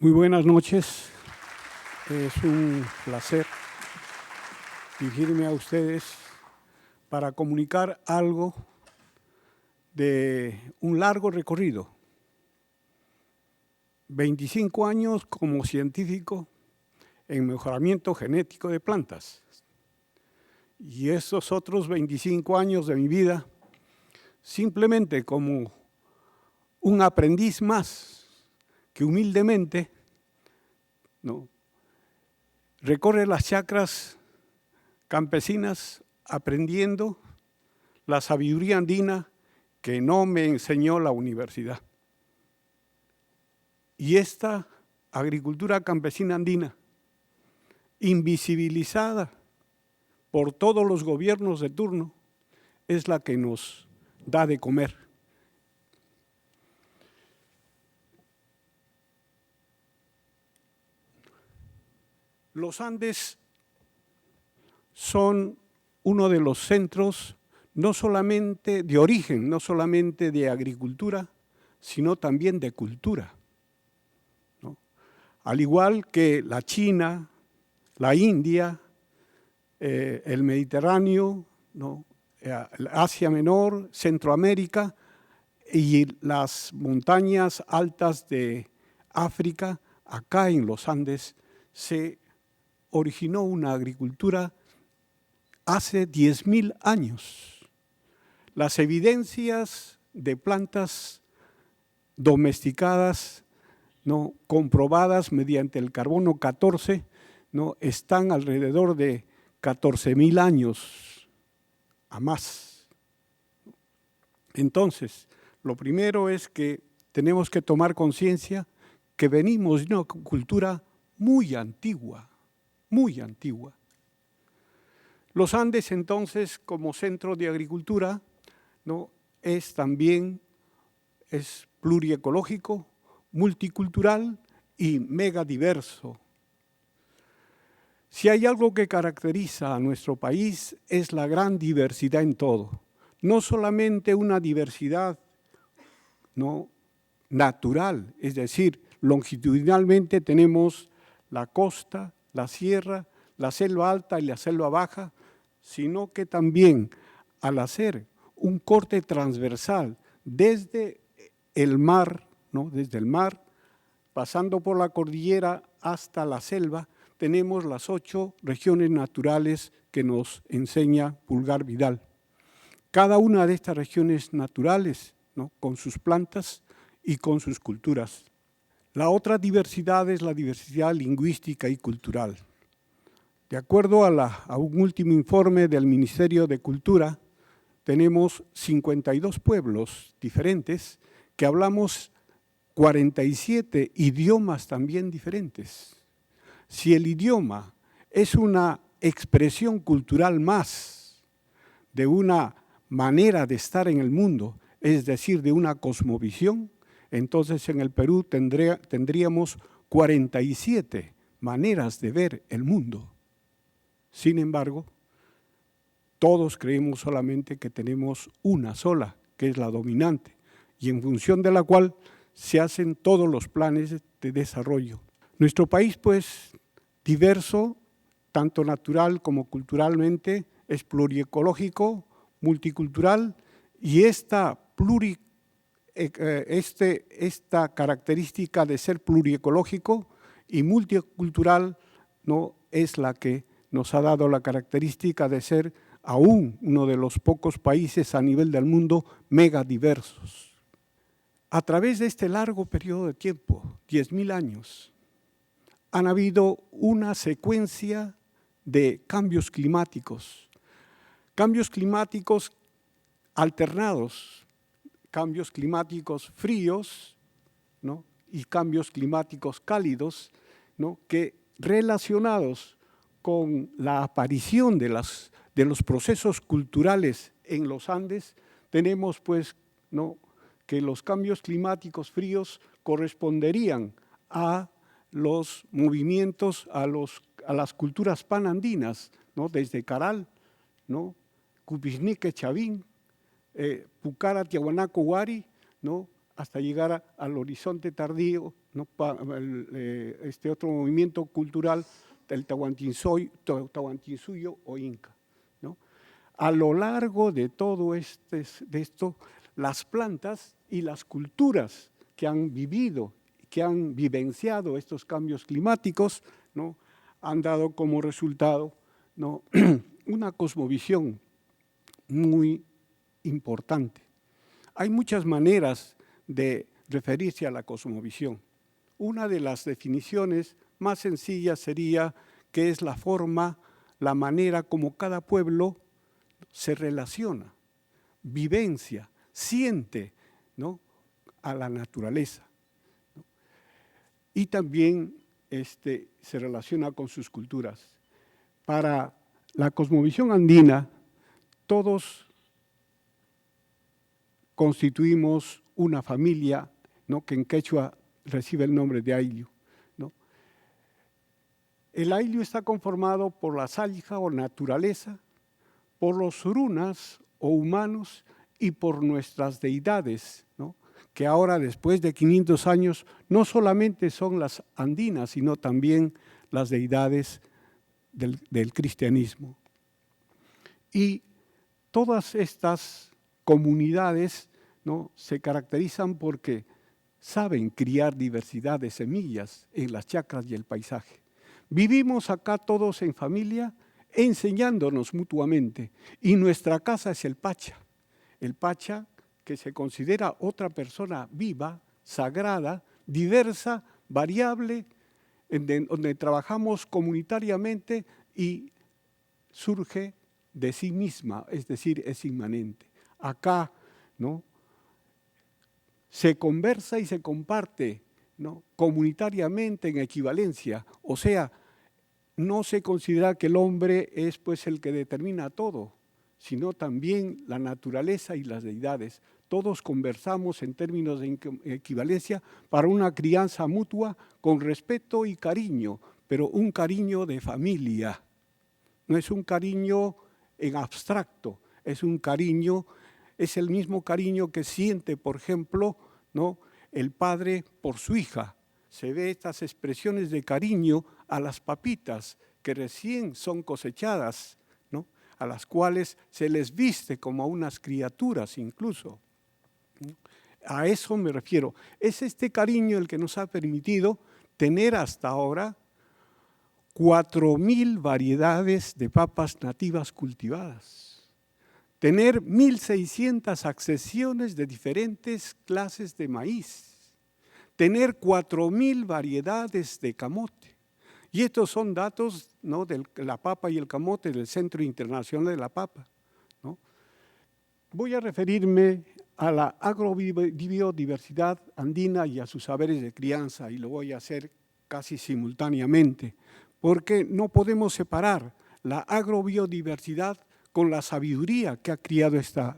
Muy buenas noches. Es un placer dirigirme a ustedes para comunicar algo de un largo recorrido. 25 años como científico en mejoramiento genético de plantas. Y esos otros 25 años de mi vida simplemente como un aprendiz más que humildemente recorre las chacras campesinas aprendiendo la sabiduría andina que no me enseñó la universidad. Y esta agricultura campesina andina, invisibilizada por todos los gobiernos de turno, es la que nos da de comer. Los Andes son uno de los centros no solamente de origen, no solamente de agricultura, sino también de cultura, ¿no? Al igual que la China, la India, el Mediterráneo, ¿no? Asia Menor, Centroamérica y las montañas altas de África, acá en los Andes se originó una agricultura hace 10.000 años. Las evidencias de plantas domesticadas, ¿no?, comprobadas mediante el carbono 14, ¿no?, están alrededor de 14.000 años a más. Entonces, lo primero es que tenemos que tomar conciencia que venimos de una cultura muy antigua, muy antigua. Los Andes, entonces, como centro de agricultura, ¿no?, es pluriecológico, multicultural y megadiverso. Si hay algo que caracteriza a nuestro país es la gran diversidad en todo. No solamente una diversidad, ¿no?, natural, es decir, longitudinalmente tenemos la costa, la sierra, la selva alta y la selva baja, sino que también al hacer un corte transversal desde el mar, ¿no?, desde el mar, pasando por la cordillera hasta la selva, tenemos las 8 regiones naturales que nos enseña Pulgar Vidal. Cada una de estas regiones naturales, ¿no?, con sus plantas y con sus culturas. La otra diversidad es la diversidad lingüística y cultural. De acuerdo a un último informe del Ministerio de Cultura, tenemos 52 pueblos diferentes que hablamos 47 idiomas también diferentes. Si el idioma es una expresión cultural más de una manera de estar en el mundo, es decir, de una cosmovisión, entonces en el Perú tendríamos 47 maneras de ver el mundo. Sin embargo, todos creemos solamente que tenemos una sola, que es la dominante, y en función de la cual se hacen todos los planes de desarrollo. Nuestro país, pues, diverso, tanto natural como culturalmente, es pluriecológico, multicultural, y esta característica de ser pluriecológico y multicultural, ¿no?, es la que nos ha dado la característica de ser aún uno de los pocos países a nivel del mundo megadiversos. A través de este largo periodo de tiempo, 10.000 años, han habido una secuencia de cambios climáticos alternados, cambios climáticos fríos, ¿no?, y cambios climáticos cálidos, ¿no?, que relacionados con la aparición de los procesos culturales en los Andes, tenemos, pues, ¿no?, que los cambios climáticos fríos corresponderían a los movimientos, a las culturas panandinas, ¿no?, desde Caral, ¿no?, Cupiznique, Chavín, Pucara, Tiahuanaco, Huari, ¿no?, hasta llegar al horizonte tardío, ¿no? Este otro movimiento cultural, el Tahuantinsuyo o Inca, ¿no? A lo largo de todo esto, las plantas y las culturas que han vivido, que han vivenciado estos cambios climáticos, ¿no? Han dado como resultado, ¿no? una cosmovisión muy importante. Hay muchas maneras de referirse a la cosmovisión. Una de las definiciones más sencillas sería que es la forma, la manera como cada pueblo se relaciona, vivencia, siente, ¿no? a la naturaleza, ¿no? Y también se relaciona con sus culturas. Para la cosmovisión andina, todos constituimos una familia, ¿no? que en quechua recibe el nombre de ayllu, ¿no? El ayllu está conformado por la salja o naturaleza, por los runas o humanos y por nuestras deidades, ¿no? que ahora, después de 500 años, no solamente son las andinas, sino también las deidades del cristianismo. Y todas estas comunidades, ¿no? se caracterizan porque saben criar diversidad de semillas en las chacras y el paisaje. Vivimos acá todos en familia, enseñándonos mutuamente, y nuestra casa es el Pacha que se considera otra persona viva, sagrada, diversa, variable, donde trabajamos comunitariamente y surge de sí misma, es decir, es inmanente. Acá, ¿no? se conversa y se comparte, ¿no? comunitariamente en equivalencia, o sea, no se considera que el hombre es pues el que determina todo, sino también la naturaleza y las deidades. Todos conversamos en términos de equivalencia para una crianza mutua con respeto y cariño, pero un cariño de familia. No es un cariño en abstracto, es un cariño, es el mismo cariño que siente, por ejemplo, ¿no? el padre por su hija. Se ve estas expresiones de cariño a las papitas que recién son cosechadas, ¿no? a las cuales se les viste como a unas criaturas incluso. A eso me refiero. Es este cariño el que nos ha permitido tener hasta ahora 4.000 variedades de papas nativas cultivadas, tener 1.600 accesiones de diferentes clases de maíz, tener 4.000 variedades de camote. Y estos son datos, ¿no? de la papa y el camote del Centro Internacional de la Papa, ¿no? Voy a referirme a la agrobiodiversidad andina y a sus saberes de crianza, y lo voy a hacer casi simultáneamente, porque no podemos separar la agrobiodiversidad con la sabiduría que ha criado esta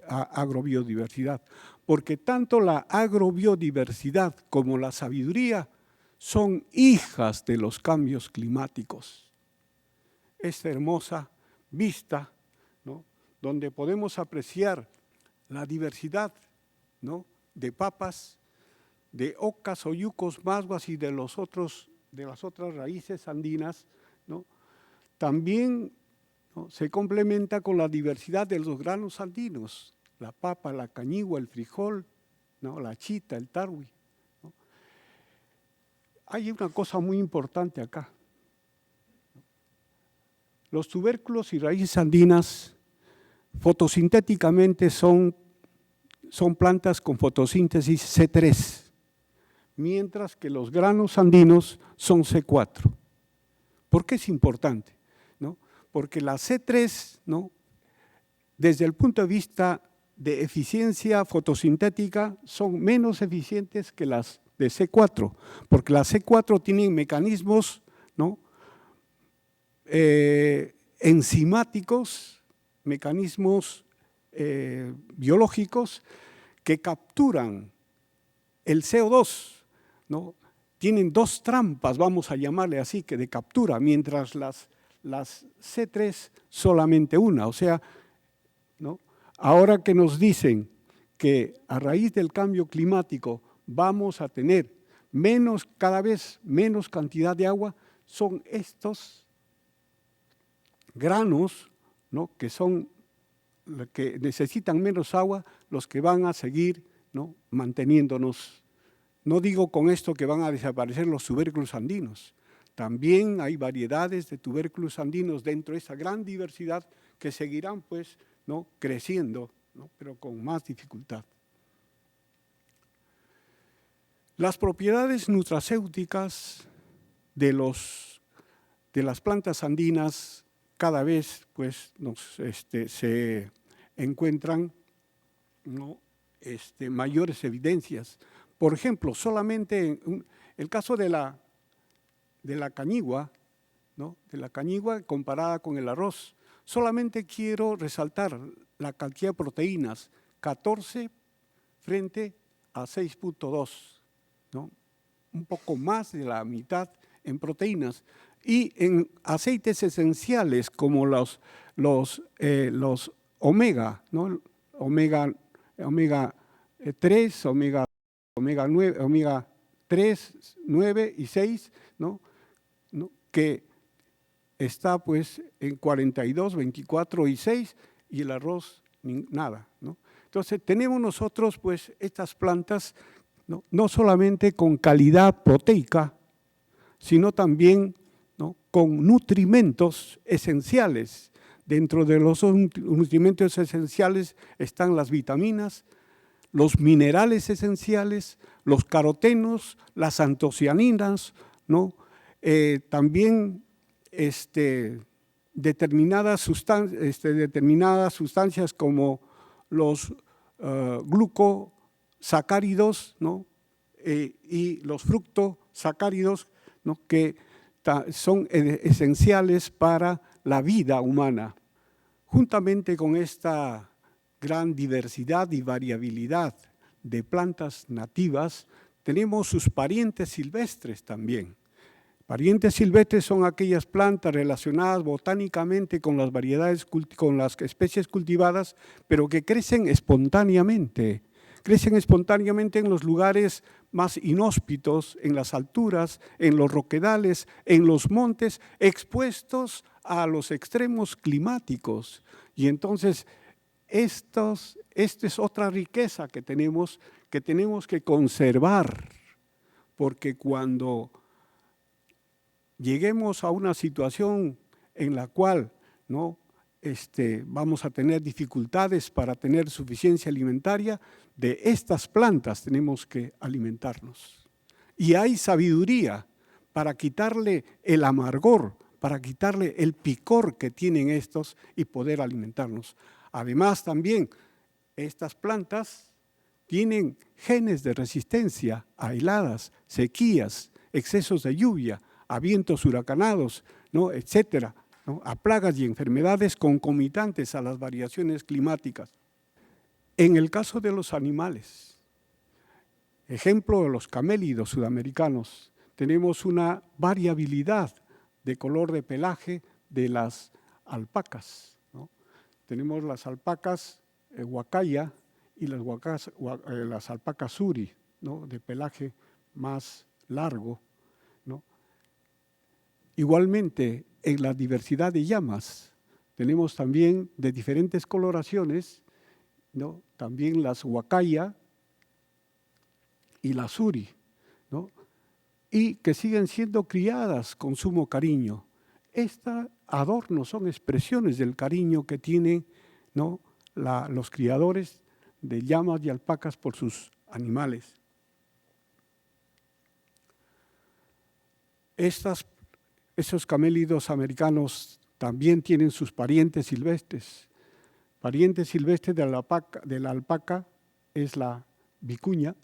agrobiodiversidad, porque tanto la agrobiodiversidad como la sabiduría son hijas de los cambios climáticos. Esta hermosa vista, ¿no? donde podemos apreciar la diversidad, ¿no? de papas, de ocas, oyucos, masguas y de las otras raíces andinas, ¿no? también, ¿no? se complementa con la diversidad de los granos andinos, la papa, la cañigua, el frijol, ¿no? la chita, el tarwi. ¿no? Hay una cosa muy importante acá. Los tubérculos y raíces andinas fotosintéticamente son plantas con fotosíntesis C3, mientras que los granos andinos son C4. ¿Por qué es importante? ¿No? Porque la C3, ¿no? desde el punto de vista de eficiencia fotosintética, son menos eficientes que las de C4, porque las C4 tienen mecanismos, ¿no? Enzimáticos, mecanismos biológicos que capturan el CO2, ¿no? Tienen dos trampas, vamos a llamarle así, que de captura, mientras las C3 solamente una. O sea, ¿no? ahora que nos dicen que a raíz del cambio climático vamos a tener cada vez menos cantidad de agua, son estos granos, ¿no?, que son los que necesitan menos agua, los que van a seguir, ¿no?, manteniéndonos. No digo con esto que van a desaparecer los tubérculos andinos. También hay variedades de tubérculos andinos dentro de esa gran diversidad que seguirán, pues, ¿no?, creciendo, ¿no?, pero con más dificultad. Las propiedades nutracéuticas de las plantas andinas cada vez, pues, se encuentran, ¿no?, mayores evidencias. Por ejemplo, solamente en el caso de la cañigua, ¿no?, de la cañigua comparada con el arroz, solamente quiero resaltar la cantidad de proteínas, 14 frente a 6.2, ¿no?, un poco más de la mitad en proteínas. Y en aceites esenciales como los omega, ¿no?, omega 3, omega 9, omega 3, 9 y 6, ¿no?, que está, pues, en 42, 24 y 6, y el arroz nada, ¿no? Entonces tenemos nosotros, pues, estas plantas, no solamente con calidad proteica, sino también, ¿no?, con nutrimentos esenciales. Dentro de los nutrimentos esenciales están las vitaminas, los minerales esenciales, los carotenos, las antocianinas, ¿no?, también determinadas sustancias como los glucosacáridos, ¿no?, y los fructosacáridos, ¿no?, que son esenciales para la vida humana. Juntamente con esta gran diversidad y variabilidad de plantas nativas, tenemos sus parientes silvestres también. Parientes silvestres son aquellas plantas relacionadas botánicamente con las variedades, con las especies cultivadas, pero que crecen espontáneamente. Crecen espontáneamente en los lugares más inhóspitos, en las alturas, en los roquedales, en los montes, expuestos a los extremos climáticos. Y entonces, esta es otra riqueza que tenemos que conservar, porque cuando lleguemos a una situación en la cual, ¿no?, vamos a tener dificultades para tener suficiencia alimentaria, de estas plantas tenemos que alimentarnos. Y hay sabiduría para quitarle el amargor, para quitarle el picor que tienen estos y poder alimentarnos. Además, también estas plantas tienen genes de resistencia a heladas, sequías, excesos de lluvia, a vientos huracanados, ¿no?, etcétera, ¿no?, a plagas y enfermedades concomitantes a las variaciones climáticas. En el caso de los animales, ejemplo de los camélidos sudamericanos, tenemos una variabilidad de color de pelaje de las alpacas, ¿no? Tenemos las alpacas huacaya y las alpacas suri, ¿no?, de pelaje más largo, ¿no? Igualmente, en la diversidad de llamas, tenemos también de diferentes coloraciones, ¿no?, también las huacaya y las suri, ¿no?, y que siguen siendo criadas con sumo cariño. Estos adornos son expresiones del cariño que tienen, ¿no?, los criadores de llamas y alpacas por sus animales. Esos camélidos americanos también tienen sus parientes silvestres. Pariente silvestre de la alpaca es la vicuña,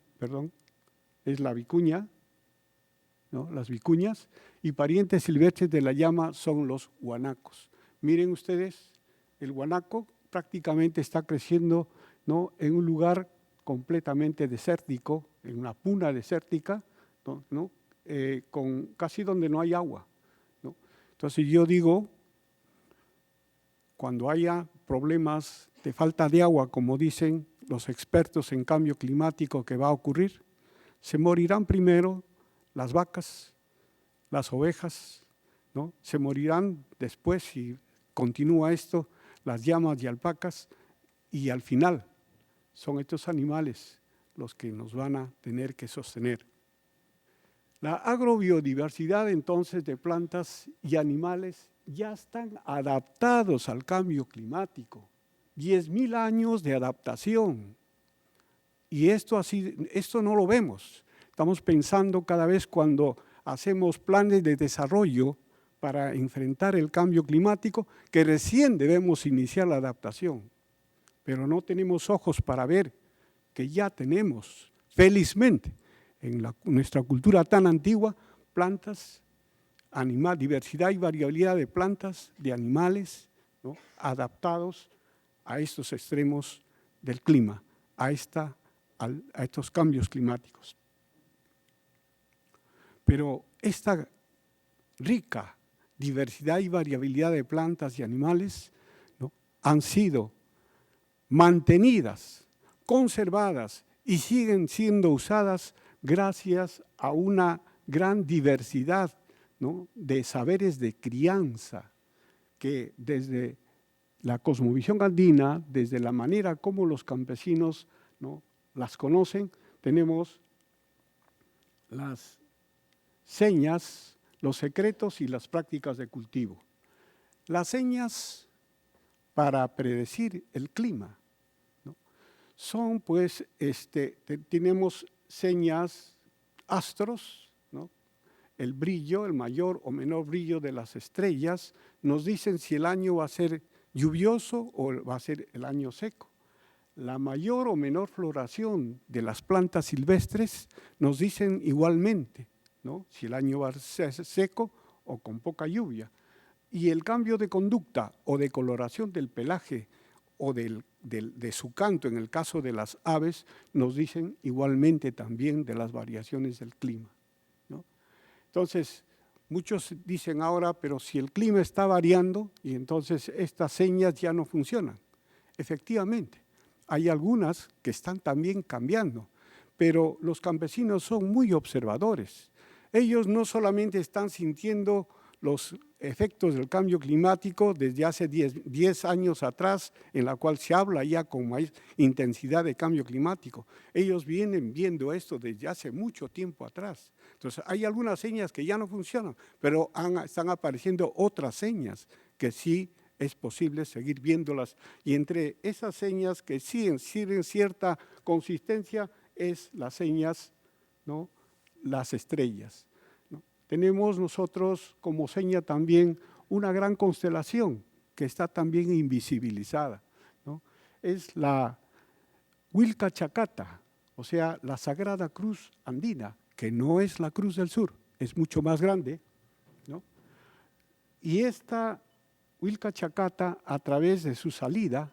¿no?, las vicuñas, y parientes silvestres de la llama son los guanacos. Miren ustedes, el guanaco prácticamente está creciendo, ¿no?, en un lugar completamente desértico, en una puna desértica, ¿no?, con casi donde no hay agua, ¿no? Entonces yo digo, cuando haya problemas de falta de agua, como dicen los expertos en cambio climático que va a ocurrir? Se morirán primero las vacas, las ovejas, ¿no? Se morirán después, si continúa esto, las llamas y alpacas, y al final son estos animales los que nos van a tener que sostener. La agrobiodiversidad entonces de plantas y animales ya están adaptados al cambio climático. 10.000 años de adaptación. Y esto no lo vemos. Estamos pensando cada vez cuando hacemos planes de desarrollo para enfrentar el cambio climático, que recién debemos iniciar la adaptación. Pero no tenemos ojos para ver que ya tenemos, felizmente, en nuestra cultura tan antigua, plantas, diversidad y variabilidad de plantas, de animales, ¿no? Adaptados a estos extremos del clima, a estos cambios climáticos. Pero esta rica diversidad y variabilidad de plantas y animales, ¿no? Han sido mantenidas, conservadas y siguen siendo usadas gracias a una gran diversidad, ¿no? De saberes de crianza que desde la cosmovisión andina, desde la manera como los campesinos, ¿no? Las conocen, tenemos las señas, los secretos y las prácticas de cultivo. Las señas para predecir el clima, ¿no? Son pues, tenemos señas, astros, ¿no? El brillo, el mayor o menor brillo de las estrellas, nos dicen si el año va a ser lluvioso o va a ser el año seco. La mayor o menor floración de las plantas silvestres nos dicen igualmente, ¿no? Si el año va a ser seco o con poca lluvia. Y el cambio de conducta o de coloración del pelaje o de su canto, en el caso de las aves, nos dicen igualmente también de las variaciones del clima, ¿no? Entonces, muchos dicen ahora, pero si el clima está variando, y entonces estas señas ya no funcionan. Efectivamente, hay algunas que están también cambiando, pero los campesinos son muy observadores. Ellos no solamente están sintiendo los efectos del cambio climático desde hace 10 años atrás, en la cual se habla ya con más intensidad de cambio climático. Ellos vienen viendo esto desde hace mucho tiempo atrás. Entonces, hay algunas señas que ya no funcionan, pero están apareciendo otras señas que sí es posible seguir viéndolas. Y entre esas señas que sí tienen cierta consistencia es las señas, ¿no? Las estrellas. Tenemos nosotros como seña también una gran constelación que está también invisibilizada, ¿no? Es la Huilca Chacata, o sea, la Sagrada Cruz Andina, que no es la Cruz del Sur, es mucho más grande, ¿no? Y esta Huilca Chacata, a través de su salida,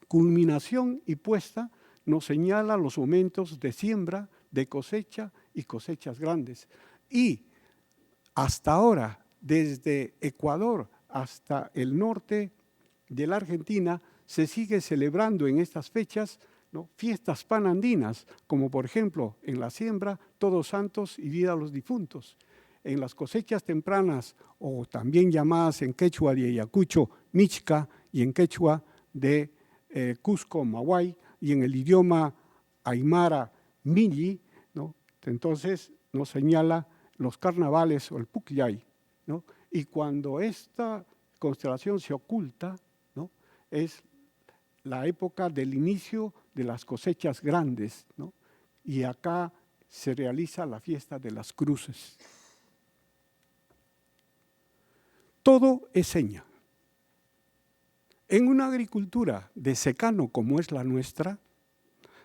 culminación y puesta, nos señala los momentos de siembra, de cosecha y cosechas grandes. Y hasta ahora, desde Ecuador hasta el norte de la Argentina, se sigue celebrando en estas fechas, ¿no? Fiestas panandinas, como por ejemplo en la siembra, Todos Santos y Día de los Difuntos. En las cosechas tempranas, o también llamadas en quechua de Ayacucho, Michca, y en quechua de Cusco, Mahuay, y en el idioma aymara, Milli, ¿no? Entonces nos señala los carnavales o el Pucllay, ¿no? Y cuando esta constelación se oculta, ¿no? Es la época del inicio de las cosechas grandes, ¿no? Y acá se realiza la fiesta de las cruces. Todo es seña. En una agricultura de secano como es la nuestra,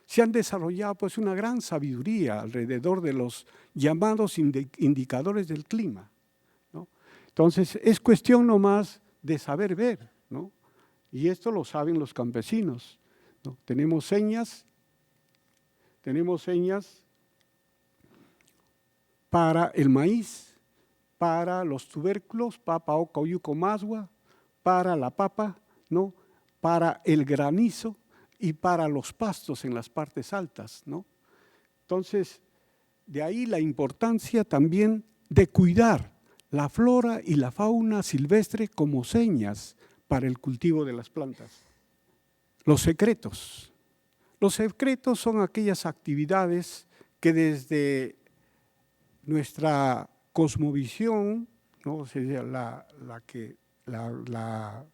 se han desarrollado pues una gran sabiduría alrededor de los llamados indicadores del clima, ¿no? Entonces, es cuestión nomás de saber ver, ¿no? Y esto lo saben los campesinos, ¿no? Tenemos señas para el maíz, para los tubérculos, papa, oca, oyuco, mazua, para la papa, ¿no? Para el granizo. y para los pastos en las partes altas, ¿no? Entonces, de ahí la importancia también de cuidar la flora y la fauna silvestre como señas para el cultivo de las plantas. Los secretos. Los secretos son aquellas actividades que desde nuestra cosmovisión, ¿no? Sería la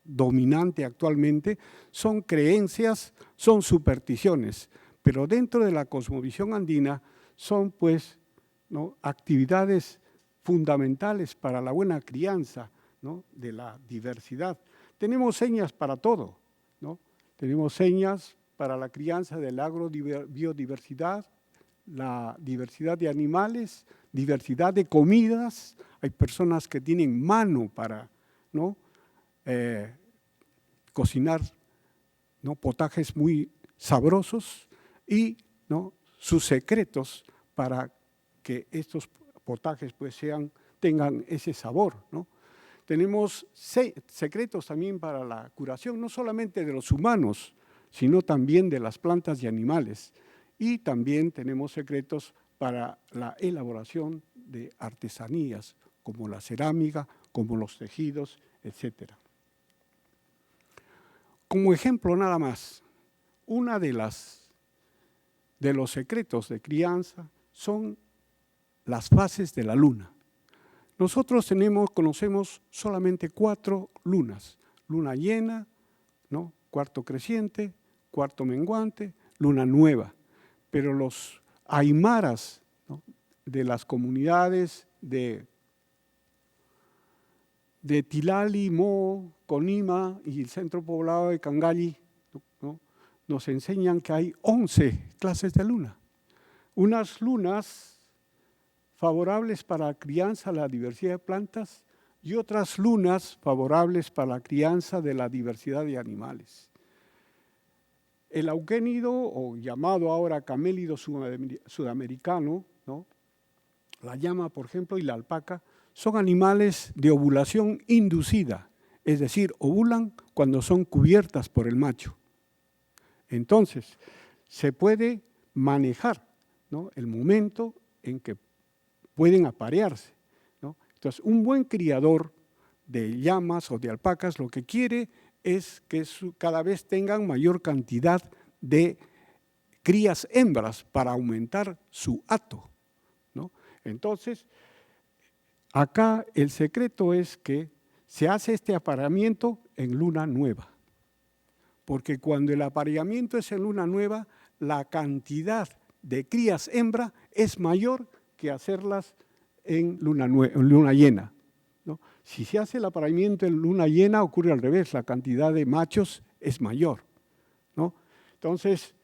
dominante actualmente, son creencias, son supersticiones, pero dentro de la cosmovisión andina son pues, ¿no?, actividades fundamentales para la buena crianza, ¿no?, de la diversidad. Tenemos señas para todo, ¿no? Tenemos señas para la crianza de la agrobiodiversidad, la diversidad de animales, diversidad de comidas. Hay personas que tienen mano para, ¿no?, cocinar, ¿no?, potajes muy sabrosos y, ¿no?, sus secretos para que estos potajes pues tengan ese sabor, ¿no? Tenemos secretos también para la curación, no solamente de los humanos, sino también de las plantas y animales. Y también tenemos secretos para la elaboración de artesanías, como la cerámica, como los tejidos, etcétera. Como ejemplo nada más, una de los secretos de crianza son las fases de la luna. Nosotros conocemos solamente 4 lunas: luna llena, ¿no?, cuarto creciente, cuarto menguante, luna nueva. Pero los aymaras, ¿no?, de las comunidades de Tilali, Moo, Conima y el centro poblado de Cangalli, ¿no?, nos enseñan que hay 11 clases de luna. Unas lunas favorables para la crianza de la diversidad de plantas y otras lunas favorables para la crianza de la diversidad de animales. El auquénido, o llamado ahora camélido sudamericano, ¿no?, la llama, por ejemplo, y la alpaca, son animales de ovulación inducida, es decir, ovulan cuando son cubiertas por el macho. Entonces, se puede manejar, ¿no?, el momento en que pueden aparearse, ¿no? Entonces, un buen criador de llamas o de alpacas lo que quiere es que cada vez tengan mayor cantidad de crías hembras para aumentar su hato, ¿no? Entonces, acá el secreto es que se hace este apareamiento en luna nueva, porque cuando el apareamiento es en luna nueva, la cantidad de crías hembra es mayor que hacerlas en luna llena, ¿no? Si se hace el apareamiento en luna llena, ocurre al revés, la cantidad de machos es mayor, ¿no? Entonces,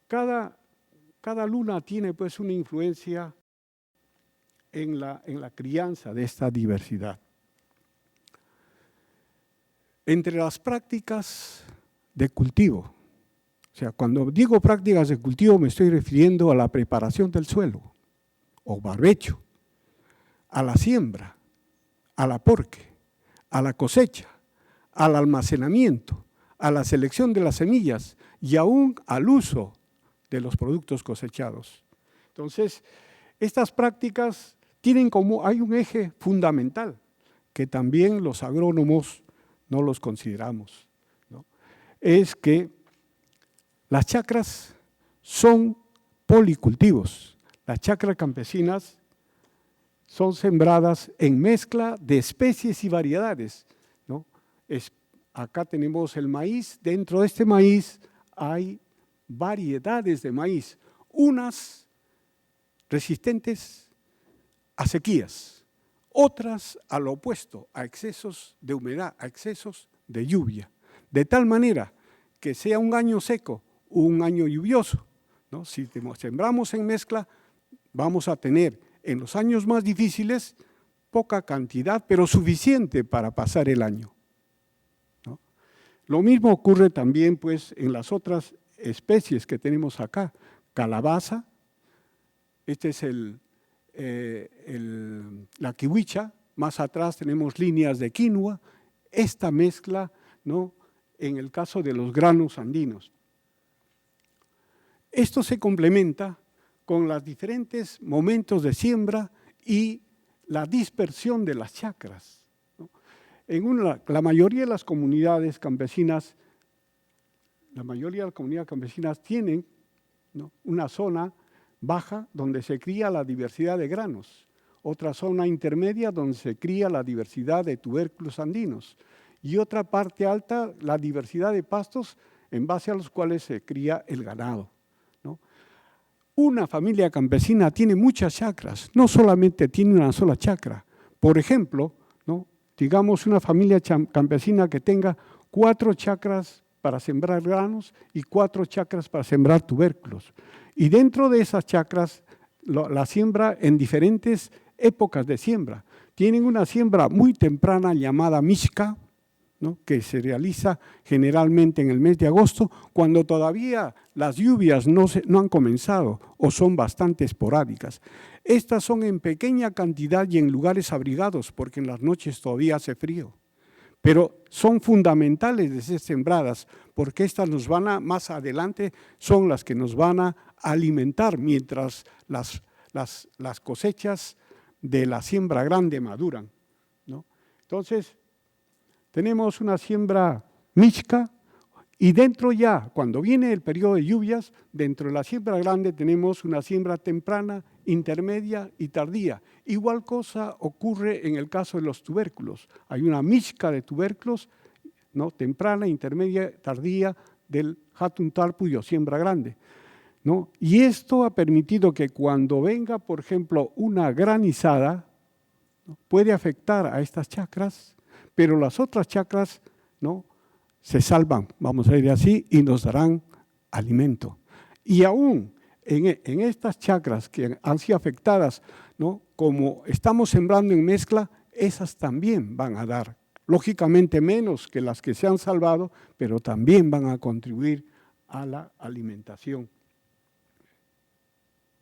cada luna tiene pues una influencia en la crianza de esta diversidad. Entre las prácticas de cultivo, o sea, cuando digo prácticas de cultivo me estoy refiriendo a la preparación del suelo, o barbecho, a la siembra, al aporque, a la cosecha, al almacenamiento, a la selección de las semillas y aún al uso de los productos cosechados. Entonces, estas prácticas hay un eje fundamental que también los agrónomos no los consideramos, ¿no? Es que las chacras son policultivos. Las chacras campesinas son sembradas en mezcla de especies y variedades, ¿no? Acá tenemos el maíz. Dentro de este maíz hay variedades de maíz, unas resistentes a sequías, otras a lo opuesto, a excesos de humedad, a excesos de lluvia, de tal manera que sea un año seco o un año lluvioso, ¿no? Si sembramos en mezcla, vamos a tener en los años más difíciles poca cantidad, pero suficiente para pasar el año, ¿no? Lo mismo ocurre también pues en las otras especies que tenemos acá. Calabaza, este es la kiwicha, más atrás tenemos líneas de quinoa, esta mezcla, ¿no?, en el caso de los granos andinos. Esto se complementa con los diferentes momentos de siembra y la dispersión de las chacras, ¿no? La mayoría de las comunidades campesinas, tienen, ¿no?, una zona baja donde se cría la diversidad de granos, otra zona intermedia donde se cría la diversidad de tubérculos andinos y otra parte alta la diversidad de pastos en base a los cuales se cría el ganado, ¿no? Una familia campesina tiene muchas chacras, no solamente tiene una sola chacra. Por ejemplo, ¿no?, digamos una familia campesina que tenga 4 chacras para sembrar granos y 4 chacras para sembrar tubérculos. Y dentro de esas chacras la siembra en diferentes épocas de siembra. Tienen una siembra muy temprana llamada mixca, ¿no?, que se realiza generalmente en el mes de agosto, cuando todavía las lluvias no han comenzado o son bastante esporádicas. Estas son en pequeña cantidad y en lugares abrigados, porque en las noches todavía hace frío. Pero son fundamentales de ser sembradas, porque estas más adelante son las que nos van a alimentar mientras las cosechas de la siembra grande maduran, ¿no? Entonces, tenemos una siembra mixca y dentro ya, cuando viene el periodo de lluvias, dentro de la siembra grande tenemos una siembra temprana, intermedia y tardía. Igual cosa ocurre en el caso de los tubérculos. Hay una mixca de tubérculos, ¿no?, temprana, intermedia, tardía del Hatun Talpuyos o siembra grande, ¿no? Y esto ha permitido que cuando venga, por ejemplo, una granizada, ¿no?, puede afectar a estas chacras, pero las otras chacras, ¿no?, se salvan, vamos a decir así, y nos darán alimento. Y aún en estas chacras que han sido afectadas, ¿no?, como estamos sembrando en mezcla, esas también van a dar, lógicamente menos que las que se han salvado, pero también van a contribuir a la alimentación.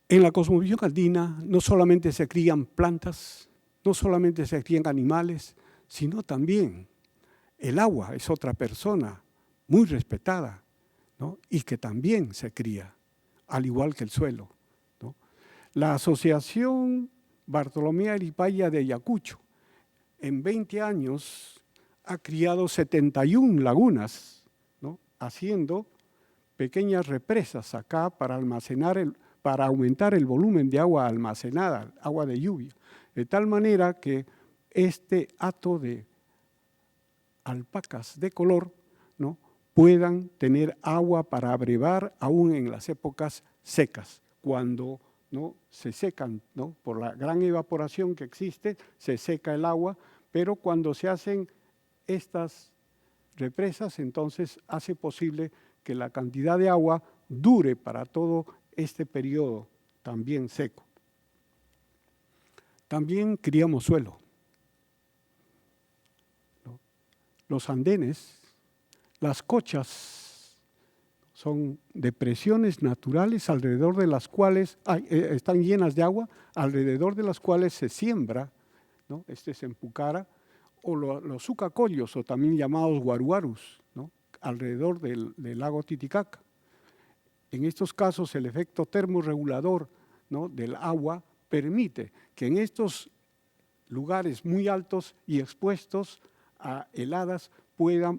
En la cosmovisión andina no solamente se crían plantas, no solamente se crían animales, sino también el agua es otra persona muy respetada, ¿no?, y que también se cría, al igual que el suelo, ¿no? La Asociación Bartolomé Aripaya de Ayacucho, en 20 años, ha criado 71 lagunas, ¿no?, haciendo pequeñas represas acá para aumentar el volumen de agua almacenada, agua de lluvia, de tal manera que este hato de alpacas de color, ¿no?, puedan tener agua para abrevar aún en las épocas secas, cuando, ¿no?, se secan, ¿no?, por la gran evaporación que existe, se seca el agua, pero cuando se hacen estas represas, entonces hace posible que la cantidad de agua dure para todo este periodo también seco. También criamos suelo. Los andenes, las cochas, son depresiones naturales alrededor de las cuales están llenas de agua, alrededor de las cuales se siembra, ¿no?, este es en Pucara, o los sucacollos, o también llamados guaruarus, ¿no?, alrededor del lago Titicaca. En estos casos, el efecto termorregulador, ¿no?, del agua permite que en estos lugares muy altos y expuestos a heladas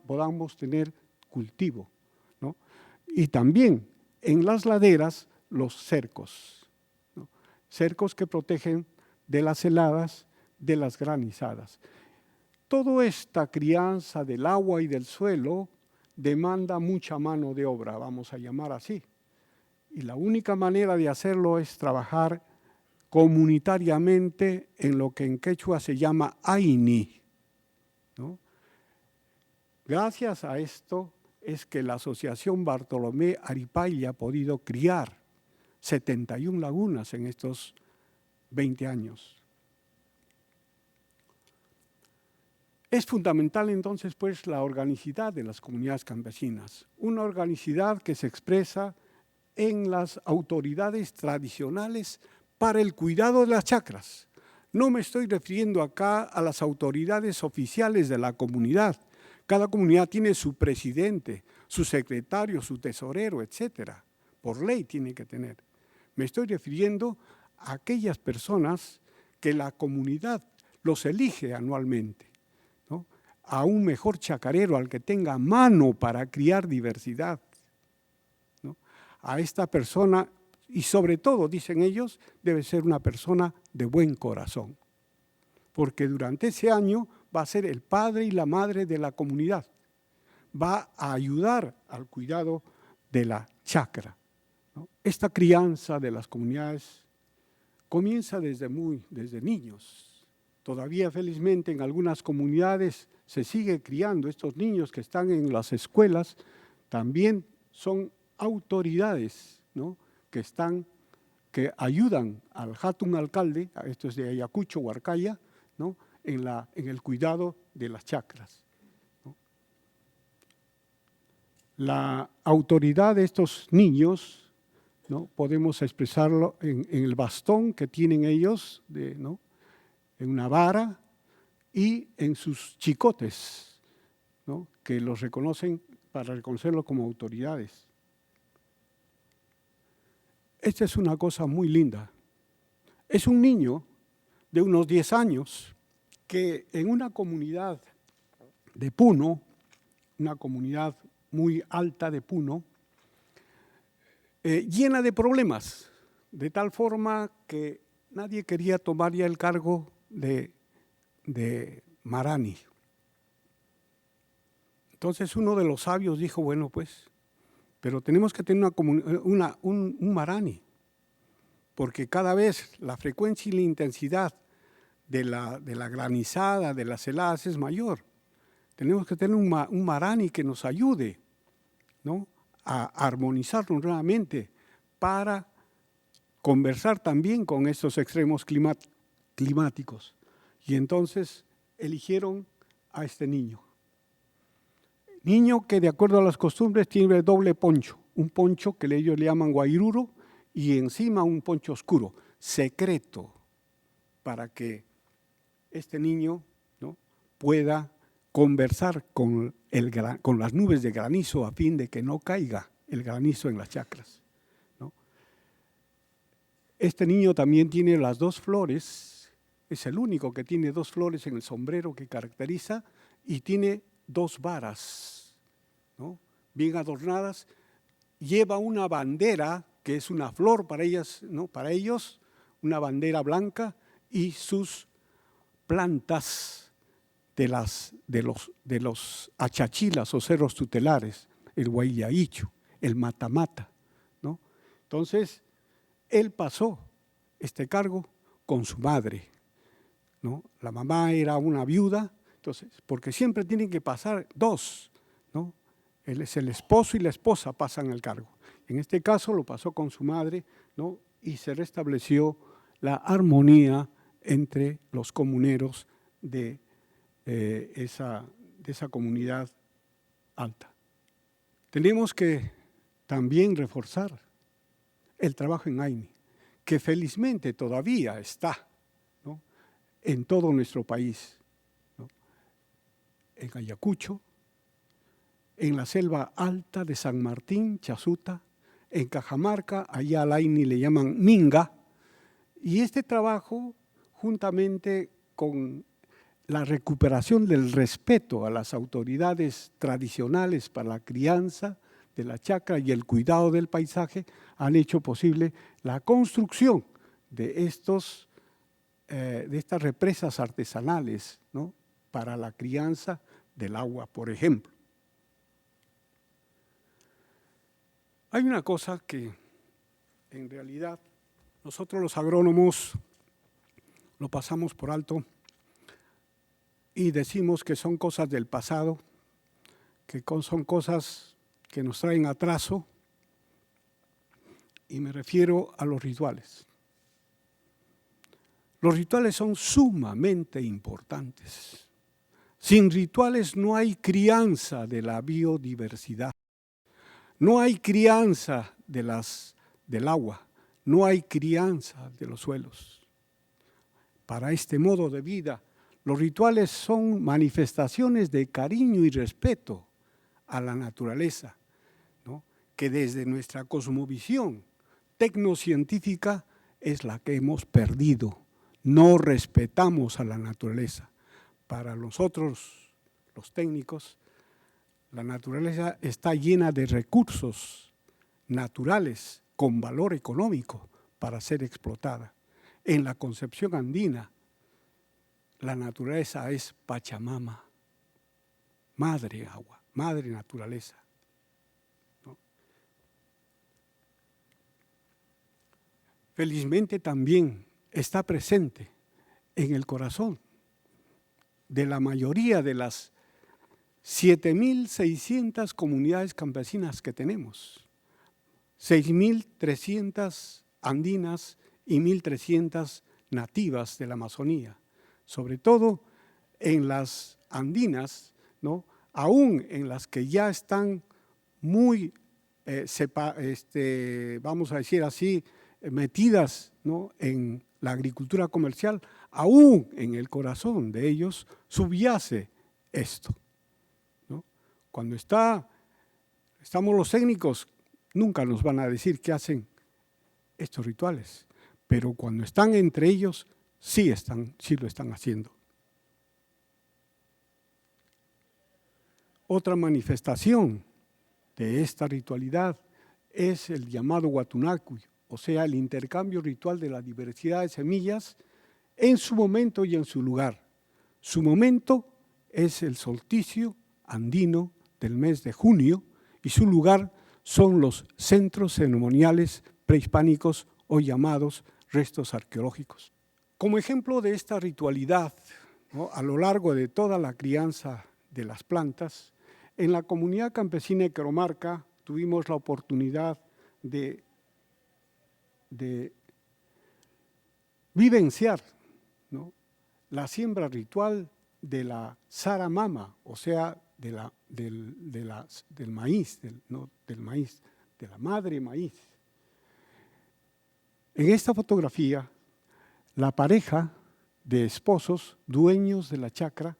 podamos tener cultivo, ¿no? Y también en las laderas los cercos, ¿no?, cercos que protegen de las heladas, de las granizadas. Toda esta crianza del agua y del suelo demanda mucha mano de obra, vamos a llamar así. Y la única manera de hacerlo es trabajar comunitariamente en lo que en quechua se llama aini, ¿no? Gracias a esto es que la Asociación Bartolomé Aripaya ha podido criar 71 lagunas en estos 20 años. Es fundamental entonces pues la organicidad de las comunidades campesinas, una organicidad que se expresa en las autoridades tradicionales para el cuidado de las chacras. No me estoy refiriendo acá a las autoridades oficiales de la comunidad. Cada comunidad tiene su presidente, su secretario, su tesorero, etcétera. por ley tiene que tener. Me estoy refiriendo a aquellas personas que la comunidad los elige anualmente, ¿no? A un mejor chacarero, al que tenga mano para criar diversidad, ¿no? A esta persona, y sobre todo, dicen ellos, debe ser una persona de buen corazón, porque durante ese año va a ser el padre y la madre de la comunidad, va a ayudar al cuidado de la chacra, ¿no? Esta crianza de las comunidades comienza desde niños. Todavía felizmente en algunas comunidades se sigue criando. Estos niños que están en las escuelas también son autoridades, ¿no? que ayudan al Hatun alcalde, esto es de Ayacucho, Huarcaya, ¿no? en el cuidado de las chacras, ¿no? La autoridad de estos niños, ¿no? Podemos expresarlo en el bastón que tienen ellos, ¿no? En una vara y en sus chicotes, ¿no? Que los reconocen para reconocerlos como autoridades. Esta es una cosa muy linda. Es un niño de unos 10 años que en una comunidad de Puno, una comunidad muy alta de Puno, llena de problemas, de tal forma que nadie quería tomar ya el cargo de Marani. Entonces uno de los sabios dijo, bueno pues, pero tenemos que tener un Marani, porque cada vez la frecuencia y la intensidad de la granizada, de las heladas es mayor. Tenemos que tener un Marani que nos ayude, ¿no? A armonizarnos nuevamente para conversar también con estos extremos climáticos. Y entonces eligieron a este niño. Niño que de acuerdo a las costumbres tiene doble poncho, un poncho que ellos le llaman guairuro y encima un poncho oscuro, secreto, para que este niño, ¿no? pueda conversar con las nubes de granizo a fin de que no caiga el granizo en las chacras, ¿no? Este niño también tiene las 2 flores, es el único que tiene 2 flores en el sombrero que caracteriza y tiene 2 varas, ¿no? Bien adornadas, lleva una bandera que es una flor para ellas, ¿no? Para ellos, una bandera blanca y sus plantas de los achachilas o cerros tutelares, el Guayahicho, el Matamata, ¿no? Entonces, él pasó este cargo con su madre, ¿no? La mamá era una viuda, entonces, porque siempre tienen que pasar 2, ¿no? Él es el esposo y la esposa pasan el cargo. En este caso lo pasó con su madre, ¿no? Y se restableció la armonía entre los comuneros de esa comunidad alta. Tenemos que también reforzar el trabajo en AINI, que felizmente todavía está, ¿no? en todo nuestro país, ¿no? En Ayacucho, en la selva alta de San Martín, Chasuta, en Cajamarca, allá al AINI le llaman Minga, y este trabajo, juntamente con la recuperación del respeto a las autoridades tradicionales para la crianza de la chacra y el cuidado del paisaje, han hecho posible la construcción de estas represas artesanales, ¿no? para la crianza del agua, por ejemplo. Hay una cosa que en realidad nosotros los agrónomos lo pasamos por alto y decimos que son cosas del pasado, que son cosas que nos traen atraso, y me refiero a los rituales. Los rituales son sumamente importantes. Sin rituales no hay crianza de la biodiversidad, no hay crianza del agua, no hay crianza de los suelos. Para este modo de vida, los rituales son manifestaciones de cariño y respeto a la naturaleza, ¿no? que desde nuestra cosmovisión tecnocientífica es la que hemos perdido. No respetamos a la naturaleza. Para nosotros, los técnicos, la naturaleza está llena de recursos naturales con valor económico para ser explotada. En la concepción andina, la naturaleza es Pachamama, madre agua, madre naturaleza. ¿No? Felizmente también está presente en el corazón de la mayoría de las 7.600 comunidades campesinas que tenemos, 6.300 andinas y 1.300 nativas de la Amazonía, sobre todo en las andinas, ¿no? Aún en las que ya están muy, vamos a decir así, metidas, ¿no?, en la agricultura comercial, aún en el corazón de ellos subyace esto, ¿no? Cuando estamos los técnicos, nunca nos van a decir que hacen estos rituales, pero cuando están entre ellos, sí lo están haciendo. Otra manifestación de esta ritualidad es el llamado Watunacu, o sea, el intercambio ritual de la diversidad de semillas en su momento y en su lugar. Su momento es el solsticio andino del mes de junio y su lugar son los centros ceremoniales prehispánicos o llamados restos arqueológicos. Como ejemplo de esta ritualidad, ¿no?, a lo largo de toda la crianza de las plantas, en la comunidad campesina de Queromarca tuvimos la oportunidad de vivenciar, ¿no?, la siembra ritual de la saramama, o sea, del maíz, de la madre maíz. En esta fotografía, la pareja de esposos, dueños de la chacra,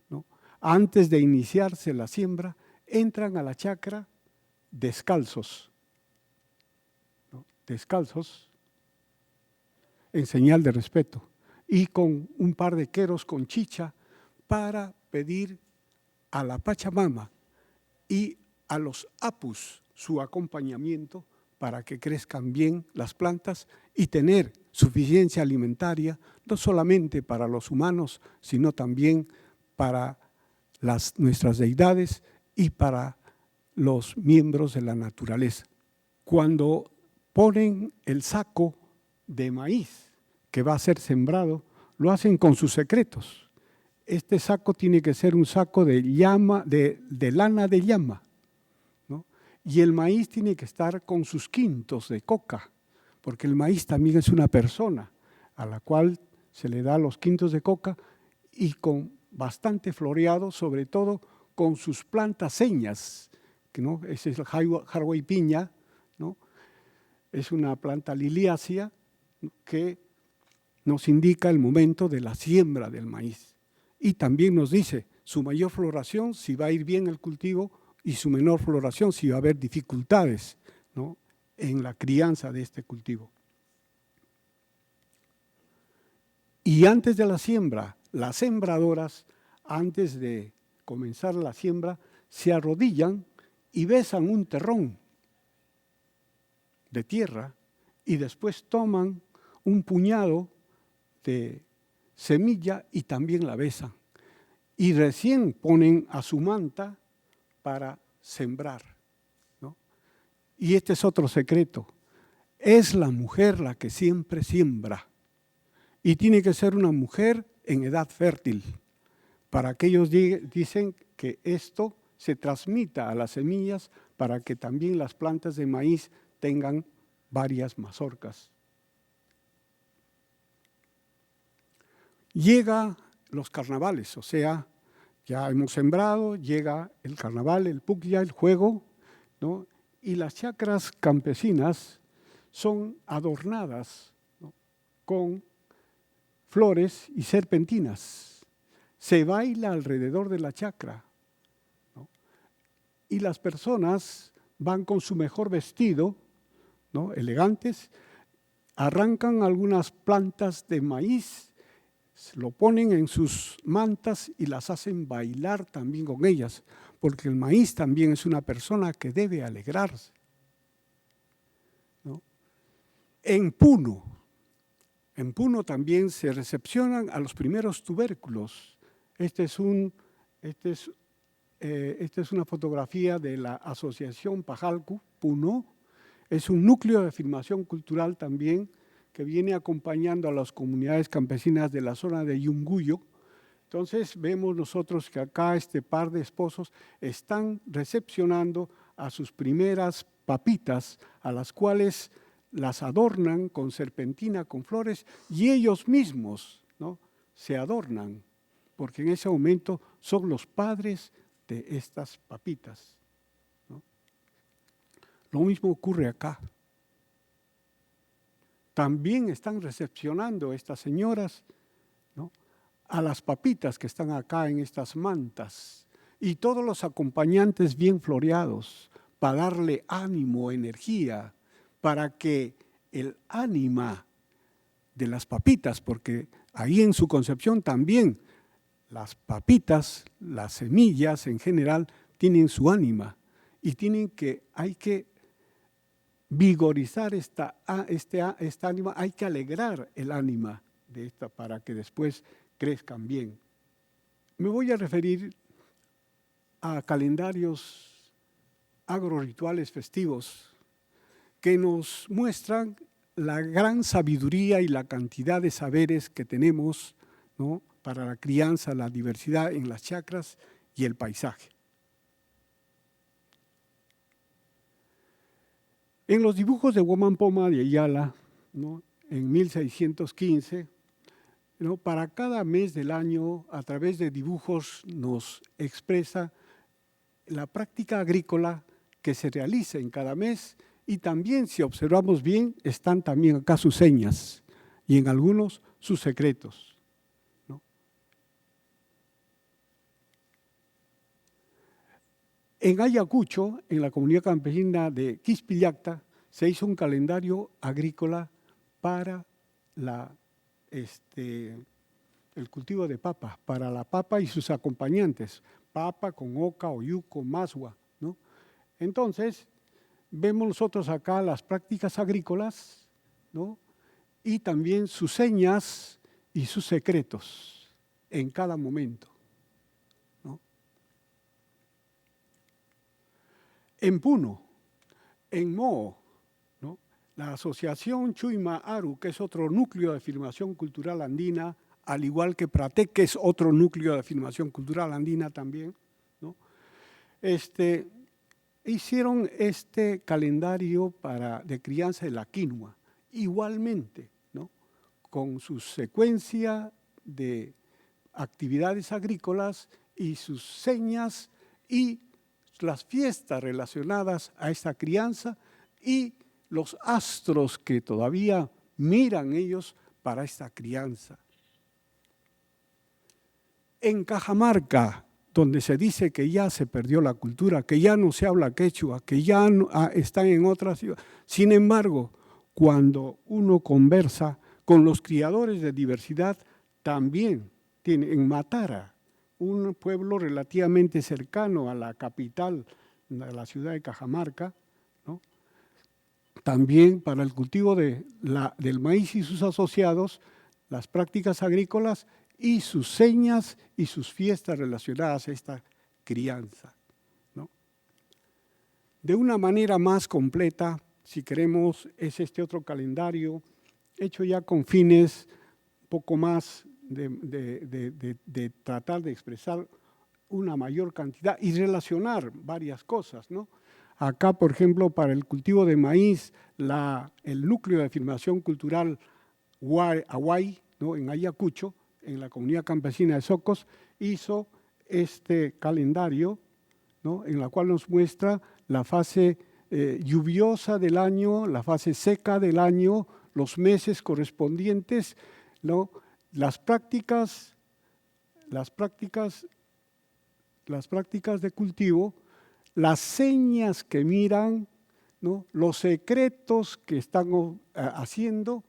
¿no?, antes de iniciarse la siembra, entran a la chacra descalzos, ¿no?, descalzos, en señal de respeto, y con un par de queros con chicha para pedir a la Pachamama y a los apus su acompañamiento para que crezcan bien las plantas y tener suficiencia alimentaria, no solamente para los humanos, sino también para nuestras deidades y para los miembros de la naturaleza. Cuando ponen el saco de maíz que va a ser sembrado, lo hacen con sus secretos. Este saco tiene que ser un saco de lana de llama, ¿no? Y el maíz tiene que estar con sus quintos de coca, porque el maíz también es una persona a la cual se le da los quintos de coca y con bastante floreado, sobre todo con sus plantas señas, ¿no? Ese es el jarway piña, ¿no? Es una planta liliácea que nos indica el momento de la siembra del maíz. Y también nos dice su mayor floración, si va a ir bien el cultivo, y su menor floración, si va a haber dificultades, ¿no?, en la crianza de este cultivo. Y antes de la siembra, las sembradoras, antes de comenzar la siembra, se arrodillan y besan un terrón de tierra y después toman un puñado de semilla y también la besan. Y recién ponen a su manta para sembrar, ¿no? Y este es otro secreto. Es la mujer la que siempre siembra. Y tiene que ser una mujer en edad fértil, para que ellos dicen que esto se transmita a las semillas para que también las plantas de maíz tengan varias mazorcas. Llega los carnavales, o sea, ya hemos sembrado, llega el carnaval, el puclla, el juego, ¿no? Y las chacras campesinas son adornadas, ¿no?, con flores y serpentinas. Se baila alrededor de la chacra, ¿no? Y las personas van con su mejor vestido, ¿no? Elegantes, arrancan algunas plantas de maíz, lo ponen en sus mantas y las hacen bailar también con ellas, porque el maíz también es una persona que debe alegrarse, ¿no? En Puno también se recepcionan a los primeros tubérculos. Esta es una fotografía de la Asociación Pajalcu, Puno. Es un núcleo de afirmación cultural también que viene acompañando a las comunidades campesinas de la zona de Yunguyo. Entonces vemos nosotros que acá este par de esposos están recepcionando a sus primeras papitas, a las cuales las adornan con serpentina, con flores, y ellos mismos, ¿no?, se adornan, porque en ese momento son los padres de estas papitas, ¿no? Lo mismo ocurre acá. También están recepcionando estas señoras, ¿no?, a las papitas que están acá en estas mantas, y todos los acompañantes bien floreados para darle ánimo, energía, para que el ánima de las papitas, porque ahí en su concepción también las papitas, las semillas en general, tienen su ánima y hay que vigorizar esta ánima, hay que alegrar el ánima de esta para que después crezcan bien. Me voy a referir a calendarios agrorrituales festivos que nos muestran la gran sabiduría y la cantidad de saberes que tenemos, ¿no?, para la crianza, la diversidad en las chacras y el paisaje. En los dibujos de Huamán Poma de Ayala, ¿no?, en 1615, ¿no?, para cada mes del año, a través de dibujos, nos expresa la práctica agrícola que se realiza en cada mes. Y también, si observamos bien, están también acá sus señas y en algunos sus secretos, ¿no? En Ayacucho, en la comunidad campesina de Quispillacta, se hizo un calendario agrícola para el cultivo de papa, para la papa y sus acompañantes, papa con oca, oyuco, masua, ¿no? Entonces, vemos nosotros acá las prácticas agrícolas, ¿no?, y también sus señas y sus secretos en cada momento, ¿no? En Puno, en Moo, ¿no?, la Asociación Chuyma Aru, que es otro núcleo de afirmación cultural andina, al igual que Pratec, que es otro núcleo de afirmación cultural andina también, ¿no?, hicieron este calendario de crianza de la quinoa, igualmente, ¿no?, con su secuencia de actividades agrícolas y sus señas y las fiestas relacionadas a esta crianza y los astros que todavía miran ellos para esta crianza. En Cajamarca, donde se dice que ya se perdió la cultura, que ya no se habla quechua, que ya están en otras ciudades. Sin embargo, cuando uno conversa con los criadores de diversidad, también en Matara, un pueblo relativamente cercano a la capital de la ciudad de Cajamarca, ¿no?, también para el cultivo del maíz y sus asociados, las prácticas agrícolas y sus señas y sus fiestas relacionadas a esta crianza, ¿no? De una manera más completa, si queremos, es este otro calendario, hecho ya con fines un poco más de tratar de expresar una mayor cantidad y relacionar varias cosas, ¿no? Acá, por ejemplo, para el cultivo de maíz, el núcleo de afirmación cultural Aguay, ¿no?, en Ayacucho, en la comunidad campesina de Socos, hizo este calendario, ¿no?, en la cual nos muestra la fase lluviosa del año, la fase seca del año, los meses correspondientes, ¿no?, las prácticas de cultivo, las señas que miran, ¿no? Los secretos que están haciendo,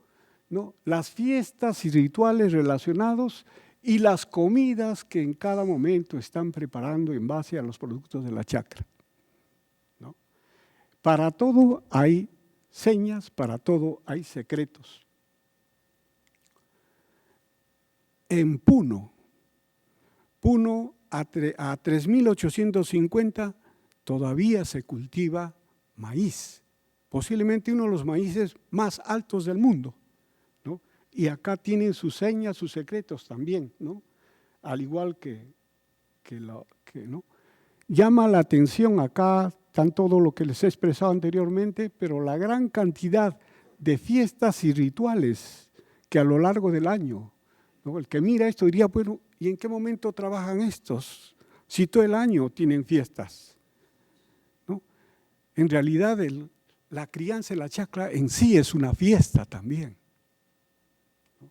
¿no? Las fiestas y rituales relacionados y las comidas que en cada momento están preparando en base a los productos de la chacra, ¿no? Para todo hay señas, para todo hay secretos. En Puno a 3.850 todavía se cultiva maíz, posiblemente uno de los maíces más altos del mundo, ¿no? Y acá tienen sus señas, sus secretos también, ¿no? Al igual ¿no? Llama la atención acá, tan todo lo que les he expresado anteriormente, pero la gran cantidad de fiestas y rituales que a lo largo del año, ¿no? El que mira esto diría, bueno, ¿y en qué momento trabajan estos? Si todo el año tienen fiestas, ¿no? En realidad, la crianza de la chacra en sí es una fiesta también, ¿no?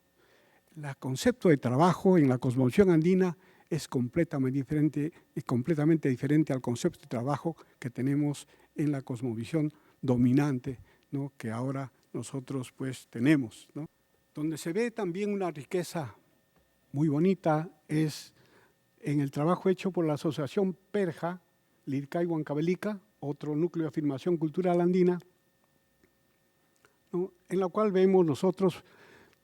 El concepto de trabajo en la cosmovisión andina es completamente diferente al concepto de trabajo que tenemos en la cosmovisión dominante, ¿no? Que ahora nosotros pues tenemos, ¿no? Donde se ve también una riqueza muy bonita es en el trabajo hecho por la Asociación Perja, Lircay Huancavelica, otro núcleo de afirmación cultural andina, ¿no? En la cual vemos nosotros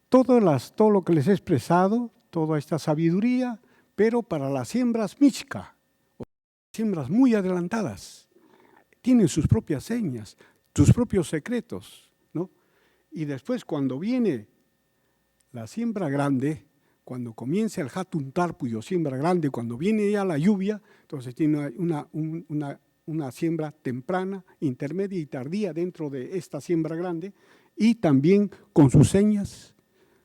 todo lo que les he expresado, toda esta sabiduría, pero para las siembras Mixca, siembras muy adelantadas, tienen sus propias señas, sus propios secretos, ¿no? Y después cuando viene la siembra grande, cuando comienza el Hatun Tarpuyo, siembra grande, cuando viene ya la lluvia, entonces tiene una siembra temprana, intermedia y tardía dentro de esta siembra grande, y también con sus señas,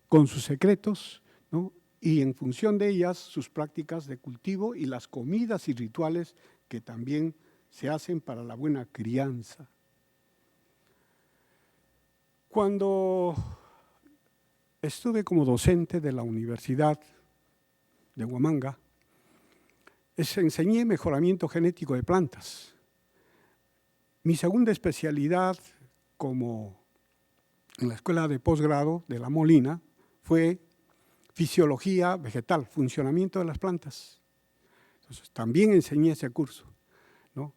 con sus secretos, ¿no? Y en función de ellas, sus prácticas de cultivo y las comidas y rituales que también se hacen para la buena crianza. Cuando estuve como docente de la Universidad de Huamanga, enseñé mejoramiento genético de plantas. Mi segunda especialidad como en la escuela de posgrado de La Molina fue fisiología vegetal, funcionamiento de las plantas. Entonces, también enseñé ese curso, ¿no?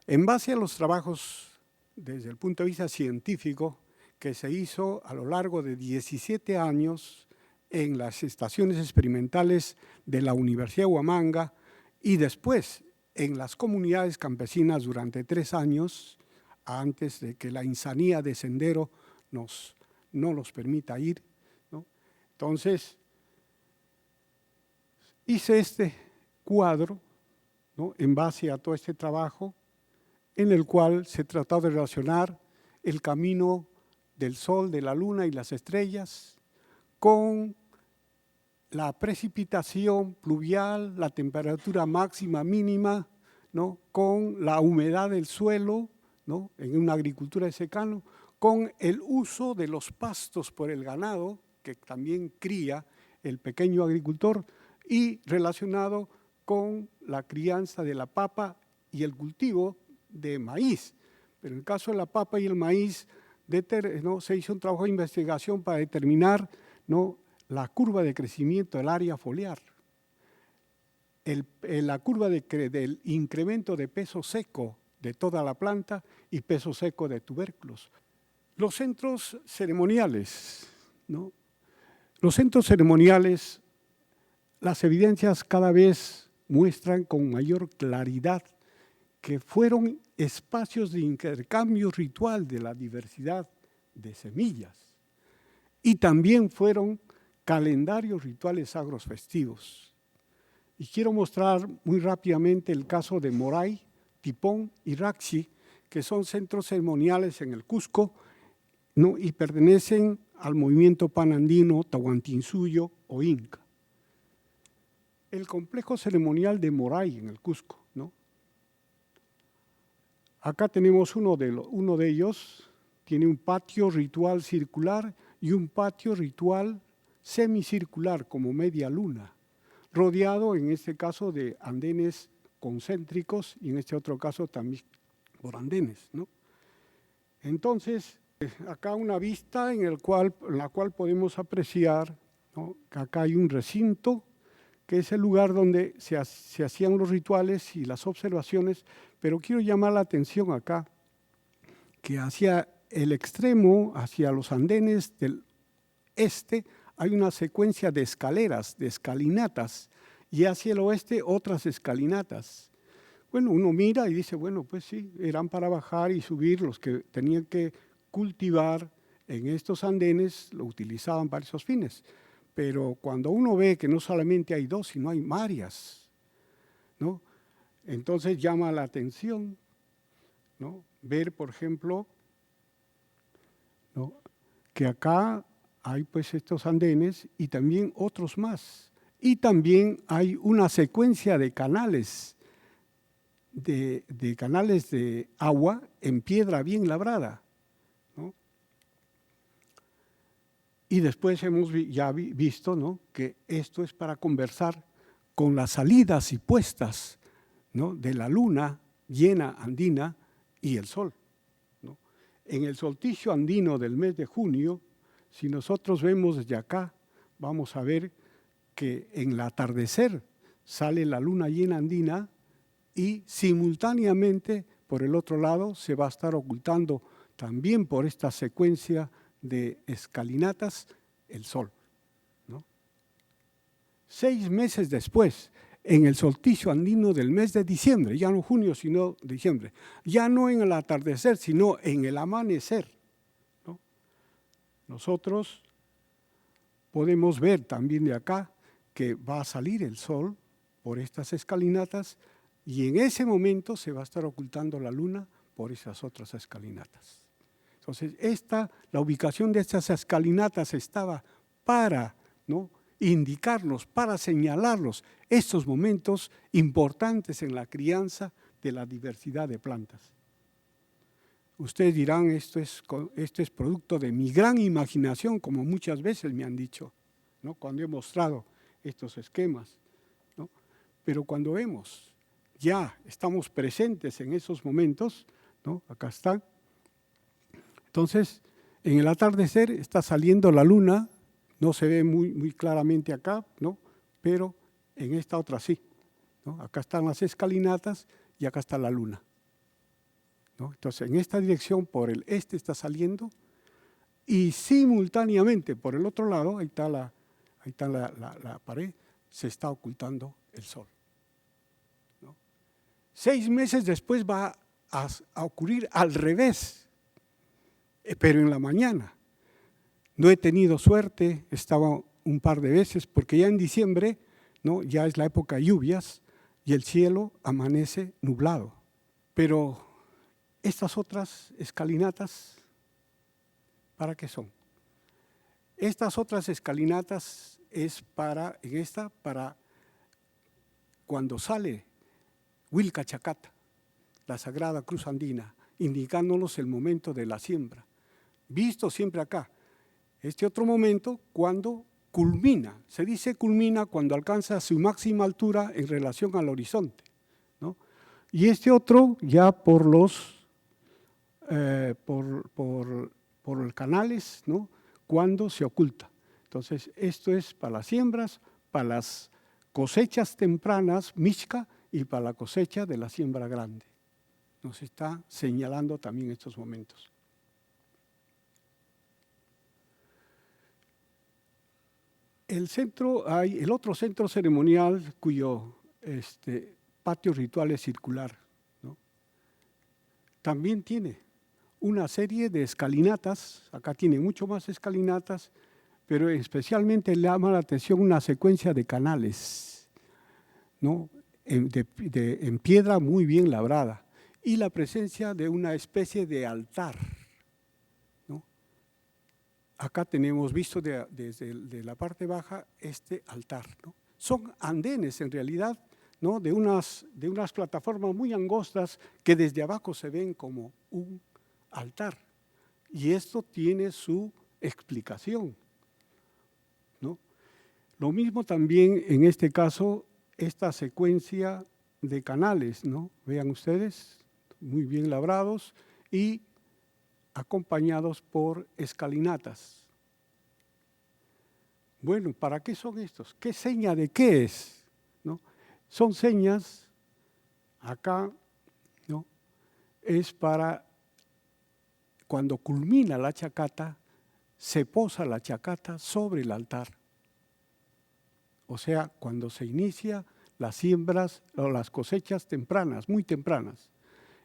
En base a los trabajos desde el punto de vista científico que se hizo a lo largo de 17 años en las estaciones experimentales de la Universidad de Huamanga y después en las comunidades campesinas durante 3 años, antes de que la insanía de Sendero no los permita ir, ¿no? Entonces, hice este cuadro, ¿no? En base a todo este trabajo, en el cual se trató de relacionar el camino del sol, de la luna y las estrellas con la precipitación pluvial, la temperatura máxima, mínima, ¿no? Con la humedad del suelo, ¿no? En una agricultura de secano, con el uso de los pastos por el ganado, que también cría el pequeño agricultor, y relacionado con la crianza de la papa y el cultivo de maíz. Pero en el caso de la papa y el maíz, ¿no? Se hizo un trabajo de investigación para determinar, ¿no? La curva de crecimiento del área foliar, la curva del incremento de peso seco de toda la planta y peso seco de tubérculos. Los centros ceremoniales, ¿no? Los centros ceremoniales, las evidencias cada vez muestran con mayor claridad que fueron espacios de intercambio ritual de la diversidad de semillas y también fueron calendarios rituales agros festivos. Y quiero mostrar muy rápidamente el caso de Moray, Tipón y Raxi, que son centros ceremoniales en el Cusco, ¿no? Y pertenecen al movimiento panandino, Tahuantinsuyo o Inca. El complejo ceremonial de Moray en el Cusco, ¿no? Acá tenemos uno de ellos, tiene un patio ritual circular y un patio ritual semicircular como media luna, rodeado en este caso de andenes concéntricos y en este otro caso también por andenes, ¿no? Entonces, acá una vista en la cual podemos apreciar, ¿no?, que acá hay un recinto, que es el lugar donde se hacían los rituales y las observaciones, pero quiero llamar la atención acá, que hacia el extremo, hacia los andenes del este, hay una secuencia de escaleras, de escalinatas, y hacia el oeste otras escalinatas. Bueno, uno mira y dice, bueno, pues sí, eran para bajar y subir, los que tenían que cultivar en estos andenes lo utilizaban para esos fines. Pero cuando uno ve que no solamente hay dos, sino hay varias, ¿no?, entonces llama la atención, ¿no?, ver, por ejemplo, ¿no?, que acá hay pues estos andenes y también otros más. Y también hay una secuencia de canales, de canales de agua en piedra bien labrada, ¿no? Y después hemos ya visto, ¿no?, que esto es para conversar con las salidas y puestas, ¿no?, de la luna llena andina y el sol, ¿no? En el solsticio andino del mes de junio, si nosotros vemos desde acá, vamos a ver que en el atardecer sale la luna llena andina y simultáneamente por el otro lado se va a estar ocultando también por esta secuencia de escalinatas el sol, ¿no? 6 meses después, en el solsticio andino del mes de diciembre, ya no junio sino diciembre, ya no en el atardecer sino en el amanecer, ¿no?, nosotros podemos ver también de acá que va a salir el sol por estas escalinatas y en ese momento se va a estar ocultando la luna por esas otras escalinatas. Entonces, la ubicación de estas escalinatas estaba para, ¿no?, indicarnos, para señalarnos estos momentos importantes en la crianza de la diversidad de plantas. Ustedes dirán, esto es producto de mi gran imaginación, como muchas veces me han dicho, ¿no?, cuando he mostrado estos esquemas, ¿no? Pero cuando vemos, ya estamos presentes en esos momentos, ¿no?, acá están. Entonces, en el atardecer está saliendo la luna, no se ve muy claramente acá, ¿no?, pero en esta otra sí, ¿no? Acá están las escalinatas y acá está la luna, ¿no? Entonces, en esta dirección por el este está saliendo y simultáneamente por el otro lado, ahí está la pared, se está ocultando el sol, ¿no? 6 meses después va a ocurrir al revés, pero en la mañana. No he tenido suerte, estaba un par de veces, porque ya en diciembre, ¿no?, ya es la época de lluvias y el cielo amanece nublado. Pero estas otras escalinatas, ¿para qué son? Estas otras escalinatas es para cuando sale Huilcachacata, la Sagrada Cruz Andina, indicándonos el momento de la siembra. Visto siempre acá. Este otro momento cuando culmina, se dice culmina cuando alcanza su máxima altura en relación al horizonte, ¿no? Y este otro ya por los canales, ¿no?, cuando se oculta. Entonces, esto es para las siembras, para las cosechas tempranas, mixca, y para la cosecha de la siembra grande. Nos está señalando también estos momentos. Hay el otro centro ceremonial cuyo patio ritual es circular, ¿no? También tiene una serie de escalinatas, acá tiene mucho más escalinatas, pero especialmente le llama la atención una secuencia de canales, ¿no?, en piedra muy bien labrada y la presencia de una especie de altar, ¿no? Acá tenemos visto desde la parte baja este altar, ¿no? Son andenes en realidad, ¿no?, de unas plataformas muy angostas que desde abajo se ven como un altar. Y esto tiene su explicación, ¿no? Lo mismo también en este caso, esta secuencia de canales, ¿no? Vean ustedes, muy bien labrados y acompañados por escalinatas. Bueno, ¿para qué son estos? ¿Qué seña de qué es? ¿No? Son señas, acá, ¿no? Es para cuando culmina la chacata, se posa la chacata sobre el altar. O sea, cuando se inicia las siembras o las cosechas tempranas, muy tempranas.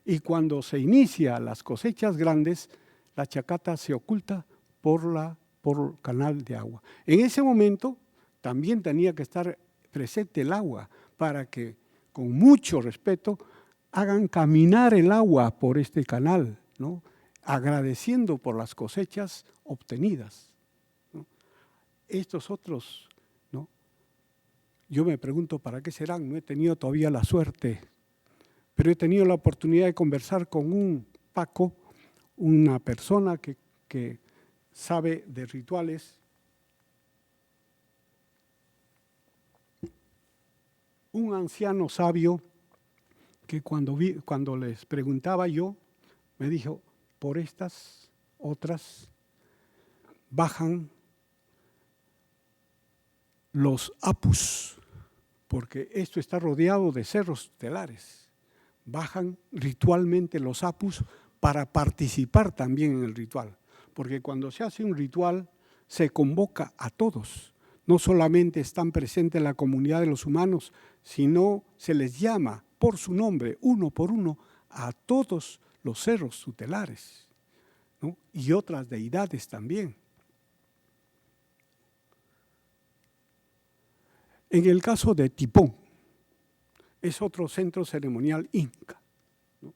Y cuando se inicia las cosechas grandes, la chacata se oculta por canal de agua. En ese momento también tenía que estar presente el agua para que, con mucho respeto, hagan caminar el agua por este canal, ¿no? Agradeciendo por las cosechas obtenidas, ¿no? Estos otros, ¿no? Yo me pregunto para qué serán, no he tenido todavía la suerte, pero he tenido la oportunidad de conversar con un Paco, una persona que sabe de rituales, un anciano sabio que cuando les preguntaba yo, me dijo, por estas otras bajan los apus, porque esto está rodeado de cerros tutelares. Bajan ritualmente los apus para participar también en el ritual, porque cuando se hace un ritual se convoca a todos. No solamente están presentes la comunidad de los humanos, sino se les llama por su nombre, uno por uno, a todos los cerros tutelares, ¿no? Y otras deidades también. En el caso de Tipón, es otro centro ceremonial inca, ¿no?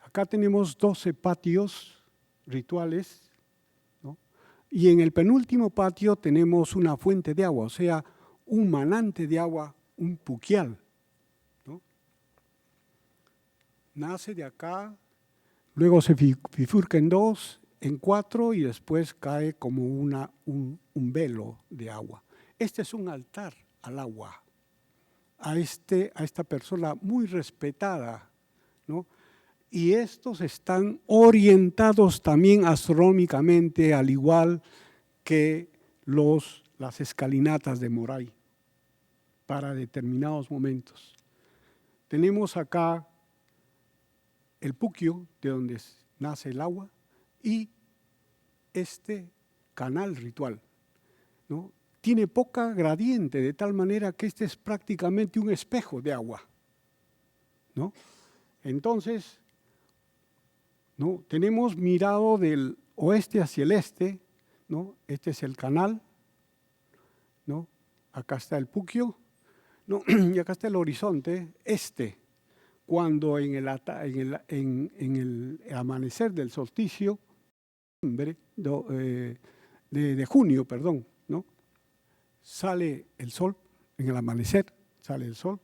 Acá tenemos 12 patios rituales, ¿no? Y en el penúltimo patio tenemos una fuente de agua, o sea, un manante de agua, un puquial, ¿no? Nace de acá, luego se bifurca en 2, en 4 y después cae como un velo de agua. Este es un altar al agua, a esta persona muy respetada, ¿no? Y estos están orientados también astronómicamente, al igual que las escalinatas de Moray, para determinados momentos. Tenemos acá el puquio, de donde nace el agua, y este canal ritual, ¿no? Tiene poca gradiente, de tal manera que este es prácticamente un espejo de agua, ¿no? Entonces, ¿no? Tenemos mirado del oeste hacia el este, ¿no? Este es el canal, ¿no? Acá está el puquio, ¿no? Y acá está el horizonte este, cuando en el amanecer del solsticio de junio, perdón, ¿no? Sale el sol, en el amanecer sale el sol,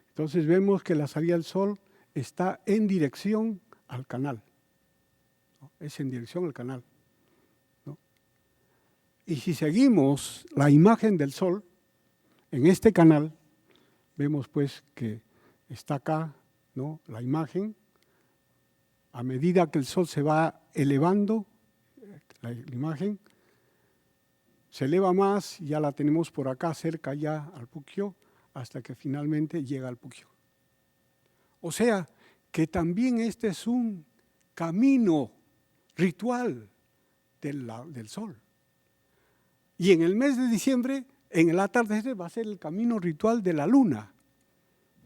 entonces vemos que la salida del sol está en dirección al canal, ¿no? Es en dirección al canal, ¿no? Y si seguimos la imagen del sol en este canal, vemos pues que está acá, ¿no? La imagen, a medida que el sol se va elevando, la imagen se eleva más, ya la tenemos por acá cerca ya al puquio, hasta que finalmente llega al puquio. O sea, que también este es un camino ritual del sol. Y en el mes de diciembre, en el atardecer, va a ser el camino ritual de la luna,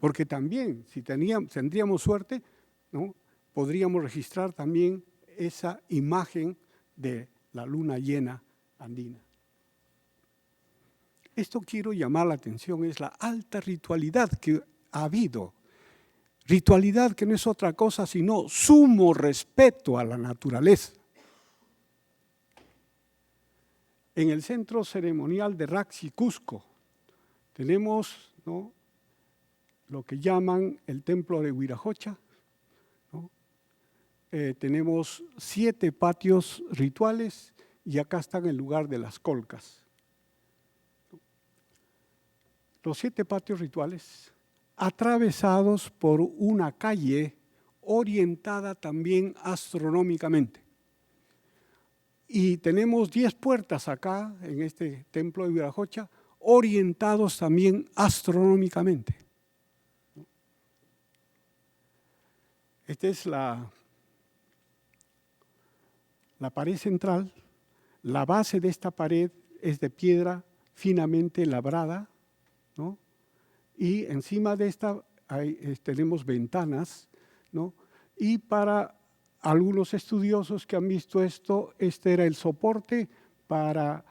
porque también, si tendríamos suerte, ¿no? Podríamos registrar también esa imagen de la luna llena andina. Esto quiero llamar la atención, es la alta ritualidad que ha habido. Ritualidad que no es otra cosa sino sumo respeto a la naturaleza. En el centro ceremonial de Raxi, Cusco, tenemos, ¿no?, lo que llaman el templo de Huirajocha, ¿no? Tenemos 7 patios rituales y acá están el lugar de las colcas. Los 7 patios rituales atravesados por una calle orientada también astronómicamente. Y tenemos 10 puertas acá, en este templo de Viracocha, orientados también astronómicamente. Esta es la pared central. La base de esta pared es de piedra finamente labrada, ¿no? Y encima de esta tenemos ventanas, ¿no? Y para algunos estudiosos que han visto esto, este era el soporte para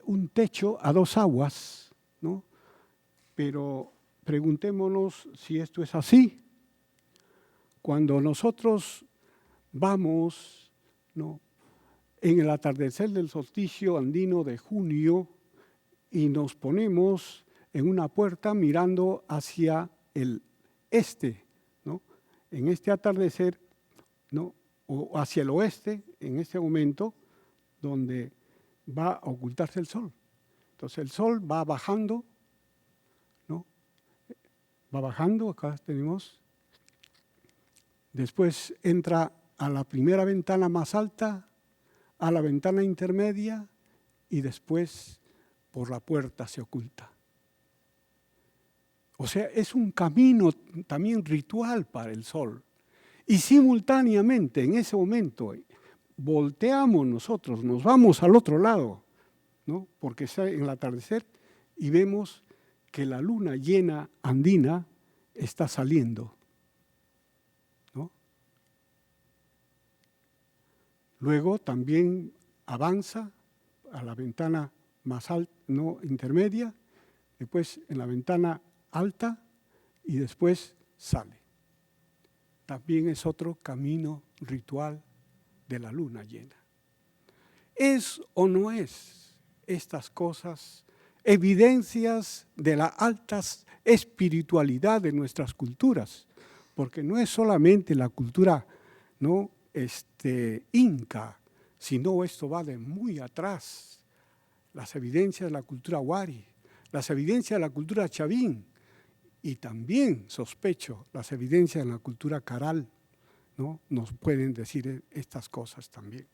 un techo a 2 aguas, ¿no? Pero preguntémonos si esto es así. Cuando nosotros vamos, ¿no?, en el atardecer del solsticio andino de junio y nos ponemos en una puerta mirando hacia el este, ¿no?, en este atardecer, ¿no?, o hacia el oeste, en este momento, donde va a ocultarse el sol. Entonces el sol va bajando, ¿no?, va bajando, acá tenemos. Después entra a la primera ventana más alta, a la ventana intermedia y después por la puerta se oculta. O sea, es un camino también ritual para el sol. Y simultáneamente, en ese momento, volteamos nosotros, nos vamos al otro lado, ¿no?, porque está en el atardecer y vemos que la luna llena andina está saliendo. Luego también avanza a la ventana más alta, no intermedia, después en la ventana alta y después sale. También es otro camino ritual de la luna llena. ¿Es o no es estas cosas evidencias de la alta espiritualidad de nuestras culturas? Porque no es solamente la cultura, ¿no?, inca, sino esto va de muy atrás. Las evidencias de la cultura wari, las evidencias de la cultura chavín y también, sospecho, las evidencias de la cultura caral, ¿no?, nos pueden decir estas cosas también.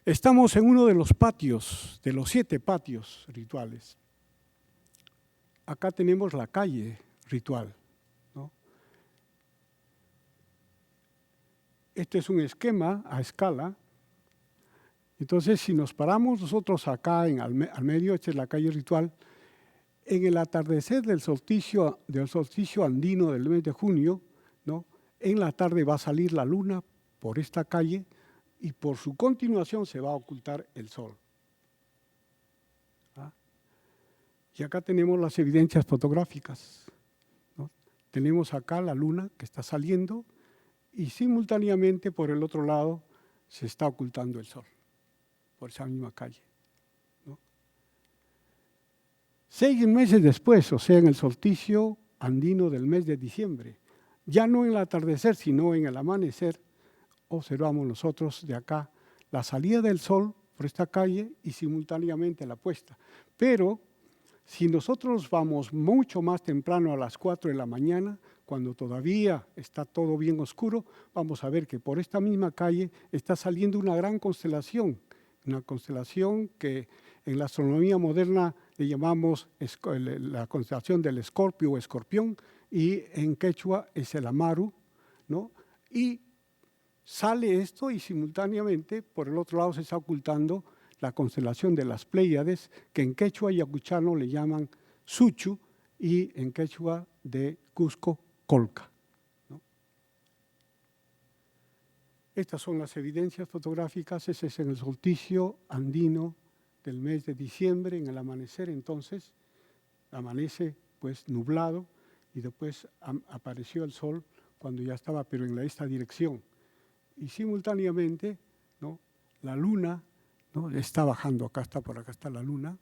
Estamos en uno de los patios, de los 7 patios rituales. Acá tenemos la calle ritual, ¿no? Este es un esquema a escala. Entonces, si nos paramos nosotros acá al medio, esta es la calle ritual, en el atardecer del solsticio andino del mes de junio, ¿no?, en la tarde va a salir la luna por esta calle y por su continuación se va a ocultar el sol. ¿Ah? Y acá tenemos las evidencias fotográficas, ¿no? Tenemos acá la luna que está saliendo y simultáneamente por el otro lado se está ocultando el sol, por esa misma calle, ¿no? 6 meses después, o sea, en el solsticio andino del mes de diciembre, ya no en el atardecer, sino en el amanecer, observamos nosotros de acá la salida del sol por esta calle y simultáneamente la puesta. Pero si nosotros vamos mucho más temprano a las 4 de la mañana, cuando todavía está todo bien oscuro, vamos a ver que por esta misma calle está saliendo una gran constelación que en la astronomía moderna le llamamos la constelación del Escorpio o Escorpión, y en quechua es el Amaru, ¿no? Y sale esto y simultáneamente por el otro lado se está ocultando la constelación de las Pléyades, que en quechua y ayacuchano le llaman Suchu y en quechua de Cusco, Colca, ¿no? Estas son las evidencias fotográficas. Ese es en el solsticio andino del mes de diciembre, en el amanecer. Entonces amanece pues nublado y después apareció el sol cuando ya estaba, pero en esta dirección. Y simultáneamente, ¿no?, la luna, ¿no?, está bajando. Acá está, por acá está la luna.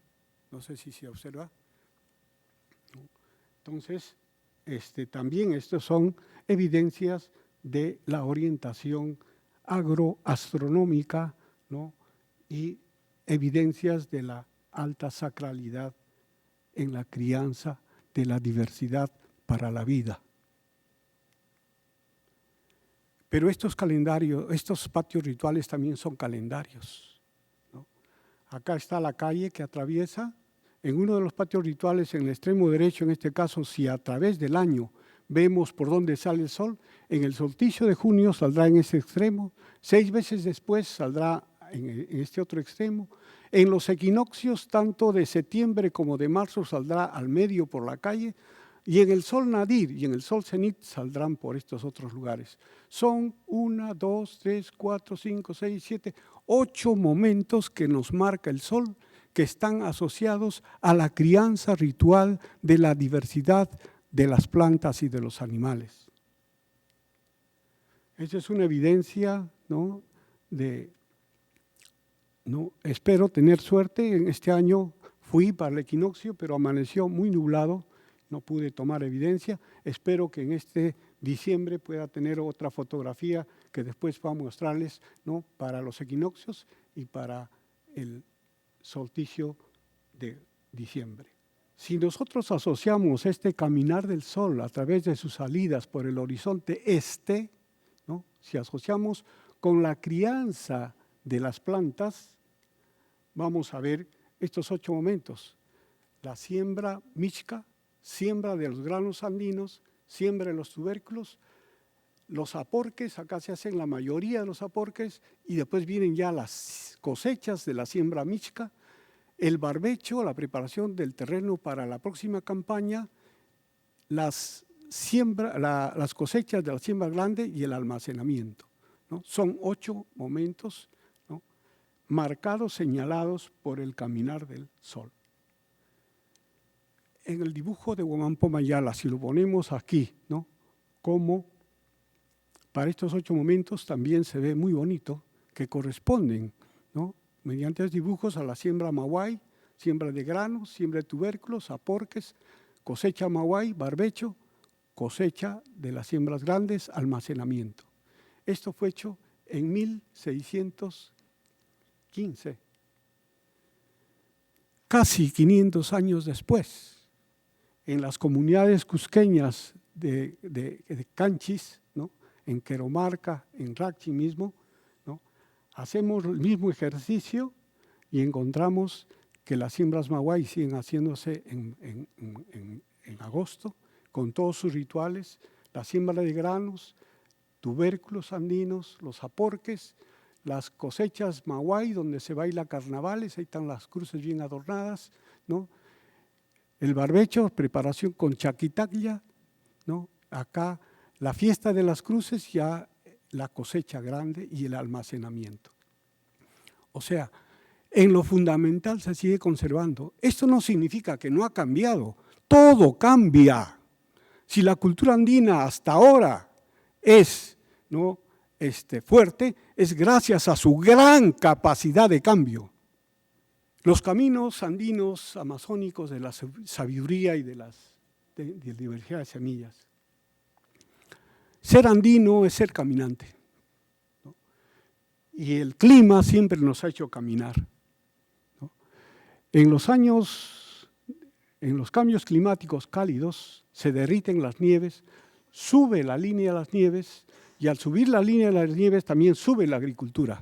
No sé si se observa, ¿no? Entonces, también estas son evidencias de la orientación agroastronómica, ¿no?, y evidencias de la alta sacralidad en la crianza de la diversidad para la vida. Pero estos calendarios, estos patios rituales también son calendarios, ¿no? Acá está la calle que atraviesa. En uno de los patios rituales, en el extremo derecho, en este caso, si a través del año vemos por dónde sale el sol, en el solsticio de junio saldrá en ese extremo, 6 veces después saldrá en este otro extremo. En los equinoccios, tanto de septiembre como de marzo, saldrá al medio por la calle, y en el sol nadir y en el sol cenit saldrán por estos otros lugares. Son 1, 2, 3, 4, 5, 6, 7, 8 momentos que nos marca el sol, que están asociados a la crianza ritual de la diversidad de las plantas y de los animales. Esa es una evidencia, ¿no? Espero tener suerte. En este año fui para el equinoccio, pero amaneció muy nublado, no pude tomar evidencia. Espero que en este diciembre pueda tener otra fotografía que después va a mostrarles, ¿no? Para los equinoccios y para el solsticio de diciembre. Si nosotros asociamos este caminar del sol a través de sus salidas por el horizonte este, ¿no? Si asociamos con la crianza de las plantas, vamos a ver estos 8 momentos. La siembra mixca, siembra de los granos andinos, siembra de los tubérculos, los aporques, acá se hacen la mayoría de los aporques, y después vienen ya las cosechas de la siembra mixca, el barbecho, la preparación del terreno para la próxima campaña, las cosechas de la siembra grande y el almacenamiento, ¿no? Son 8 momentos, ¿no? Marcados, señalados por el caminar del sol. En el dibujo de Huamampo Mayala, si lo ponemos aquí, ¿no? Como para estos 8 momentos también se ve muy bonito que corresponden, ¿no? Mediante los dibujos a la siembra maguay, siembra de granos, siembra de tubérculos, aporques, cosecha maguay, barbecho, cosecha de las siembras grandes, almacenamiento. Esto fue hecho en 1615, casi 500 años después, en las comunidades cusqueñas de Canchis, ¿no? En Queromarca, en Rachi mismo, ¿no? Hacemos el mismo ejercicio y encontramos que las siembras maguay siguen haciéndose en agosto, con todos sus rituales, la siembra de granos, tubérculos andinos, los aporques, las cosechas maguay, donde se baila carnavales, ahí están las cruces bien adornadas, ¿no? El barbecho, preparación con chaquitaglia, ¿no? Acá la fiesta de las cruces, ya la cosecha grande y el almacenamiento. O sea, en lo fundamental se sigue conservando. Esto no significa que no ha cambiado, todo cambia. Si la cultura andina hasta ahora es, ¿no? Fuerte, es gracias a su gran capacidad de cambio. Los caminos andinos, amazónicos de la sabiduría y de la diversidad de semillas. Ser andino es ser caminante, ¿no? Y el clima siempre nos ha hecho caminar, ¿no? En los cambios climáticos cálidos, se derriten las nieves, sube la línea de las nieves, y al subir la línea de las nieves también sube la agricultura.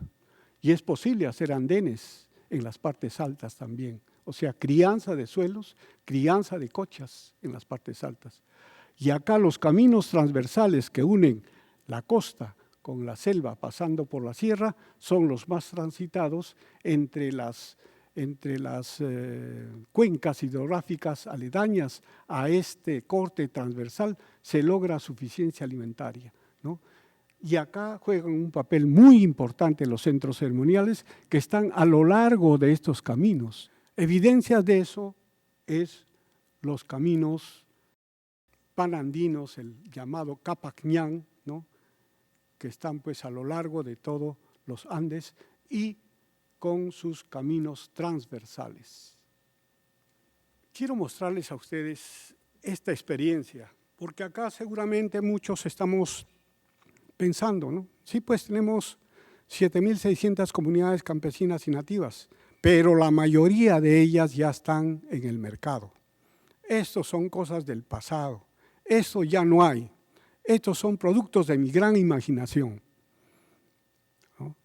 Y es posible hacer andenes en las partes altas también. O sea, crianza de suelos, crianza de cochas en las partes altas. Y acá los caminos transversales que unen la costa con la selva pasando por la sierra son los más transitados entre las cuencas hidrográficas aledañas a este corte transversal se logra suficiencia alimentaria, ¿no? Y acá juegan un papel muy importante los centros ceremoniales que están a lo largo de estos caminos. Evidencias de eso es los caminos panandinos, el llamado Capacñán, ¿no? Que están pues a lo largo de todos los Andes y con sus caminos transversales. Quiero mostrarles a ustedes esta experiencia, porque acá seguramente muchos estamos pensando, ¿no? Sí, pues tenemos 7.600 comunidades campesinas y nativas, pero la mayoría de ellas ya están en el mercado. Estos son cosas del pasado. Eso ya no hay. Estos son productos de mi gran imaginación. ¿No?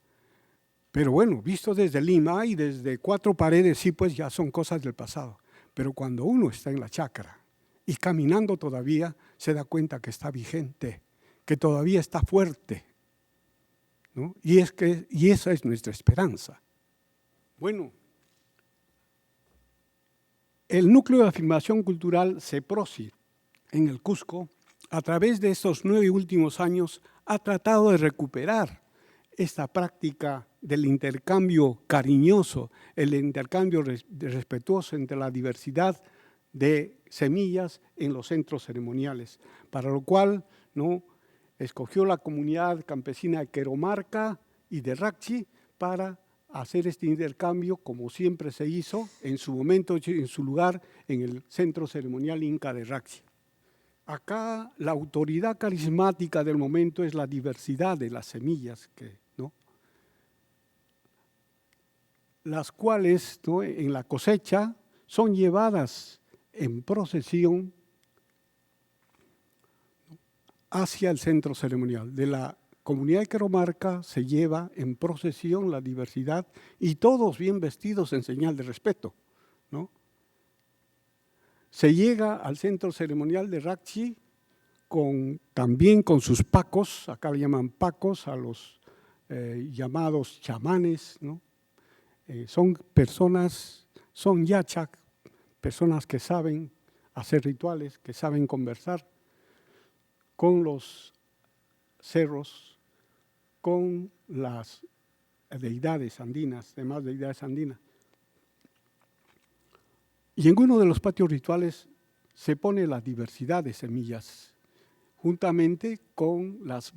Pero bueno, visto desde Lima y desde Cuatro Paredes, sí, pues ya son cosas del pasado. Pero cuando uno está en la chacra y caminando todavía, se da cuenta que está vigente, que todavía está fuerte, ¿no? Y esa es nuestra esperanza. Bueno, el núcleo de afirmación cultural CEPROSI en el Cusco, a través de estos 9 últimos años, ha tratado de recuperar esta práctica del intercambio cariñoso, el intercambio respetuoso entre la diversidad de semillas en los centros ceremoniales, para lo cual, ¿no?, escogió la comunidad campesina de Queromarca y de Raxi para hacer este intercambio, como siempre se hizo, en su momento, en su lugar, en el centro ceremonial Inca de Raxi. Acá la autoridad carismática del momento es la diversidad de las semillas, ¿no?, las cuales, ¿no?, en la cosecha son llevadas en procesión hacia el centro ceremonial. De la comunidad de Queromarca se lleva en procesión la diversidad y todos bien vestidos en señal de respeto, ¿no? Se llega al centro ceremonial de Raxi también con sus pacos, acá le llaman pacos a los llamados chamanes, ¿no? Son personas, son yachak, personas que saben hacer rituales, que saben conversar con los cerros, con las deidades andinas, demás deidades andinas. Y en uno de los patios rituales se pone la diversidad de semillas, juntamente con las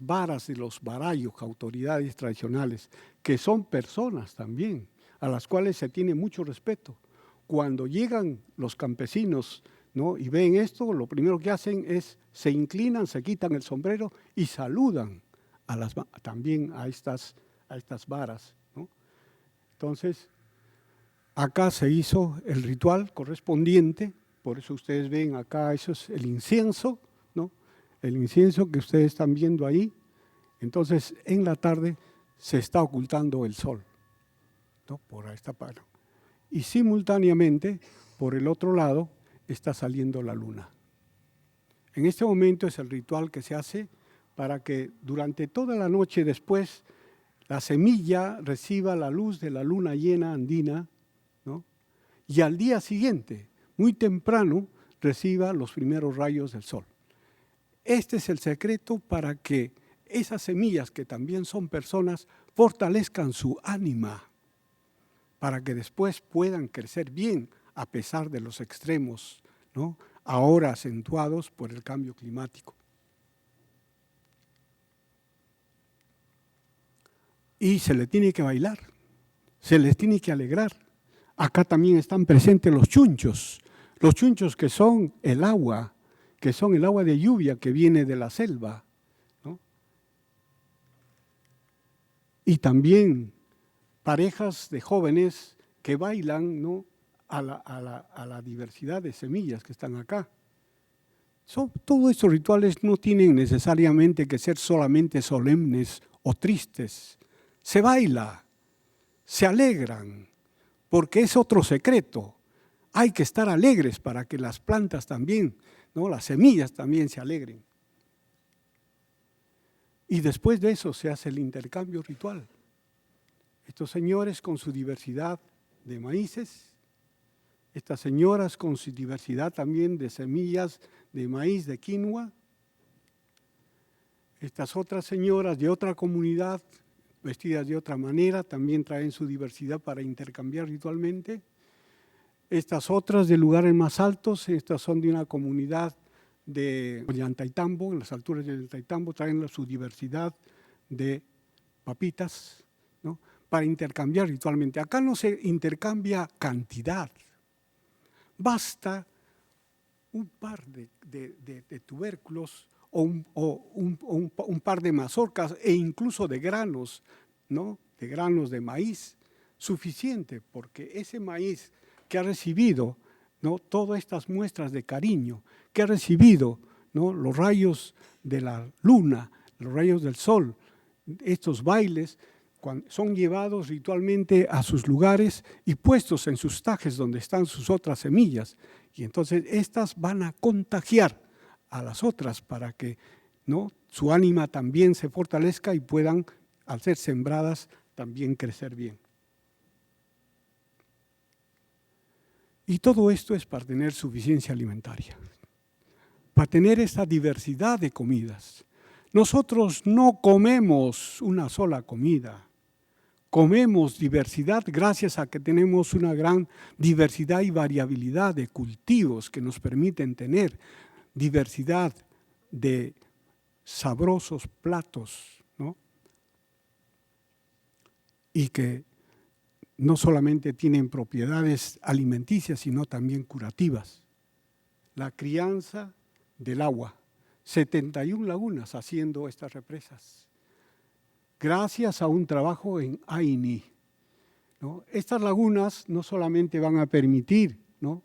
varas de los barayos, autoridades tradicionales, que son personas también, a las cuales se tiene mucho respeto. Cuando llegan los campesinos, ¿no?, y ven esto, lo primero que hacen es se inclinan, se quitan el sombrero y saludan también a estas varas, ¿no? Entonces, acá se hizo el ritual correspondiente, por eso ustedes ven acá, eso es el incienso, ¿no?, el incienso que ustedes están viendo ahí. Entonces, en la tarde se está ocultando el sol, ¿no?, por esta parte. Y simultáneamente, por el otro lado, está saliendo la luna. En este momento es el ritual que se hace para que durante toda la noche después la semilla reciba la luz de la luna llena andina, ¿no?, y al día siguiente, muy temprano, reciba los primeros rayos del sol. Este es el secreto para que esas semillas, que también son personas, fortalezcan su ánima, para que después puedan crecer bien a pesar de los extremos, ¿no?, ahora acentuados por el cambio climático. Y se le tiene que bailar, se les tiene que alegrar. Acá también están presentes los chunchos que son el agua, de lluvia que viene de la selva, ¿no? Y también parejas de jóvenes que bailan, ¿no?, a la diversidad de semillas que están acá. Todos estos rituales no tienen necesariamente que ser solamente solemnes o tristes. Se baila, se alegran, porque es otro secreto. Hay que estar alegres para que las plantas también, ¿no?, las semillas también se alegren. Y después de eso se hace el intercambio ritual. Estos señores con su diversidad de maíces, estas señoras con su diversidad también de semillas de maíz, de quinoa, estas otras señoras de otra comunidad, vestidas de otra manera, también traen su diversidad para intercambiar ritualmente. Estas otras de lugares más altos, estas son de una comunidad de Ollantaytambo, en las alturas de Ollantaytambo, traen su diversidad de papitas, ¿no?, para intercambiar ritualmente. Acá no se intercambia cantidad, basta un par de tubérculos o un par de mazorcas e incluso de granos, ¿no?, de granos de maíz, suficiente, porque ese maíz que ha recibido ¿no? Todas estas muestras de cariño que ha recibido, ¿no? Los rayos de la luna, los rayos del sol, estos bailes son llevados ritualmente a sus lugares y puestos en sus tajes donde están sus otras semillas. Y entonces estas van a contagiar a las otras para que, ¿no? Su ánima también se fortalezca y puedan, al ser sembradas, también crecer bien. Y todo esto es para tener suficiencia alimentaria, para tener esta diversidad de comidas. Nosotros no comemos una sola comida, comemos diversidad gracias a que tenemos una gran diversidad y variabilidad de cultivos que nos permiten tener diversidad de sabrosos platos, ¿no? Y que no solamente tienen propiedades alimenticias, sino también curativas. La crianza del agua, 71 lagunas haciendo estas represas, gracias a un trabajo en AINI, ¿no? Estas lagunas no solamente van a permitir, ¿no?,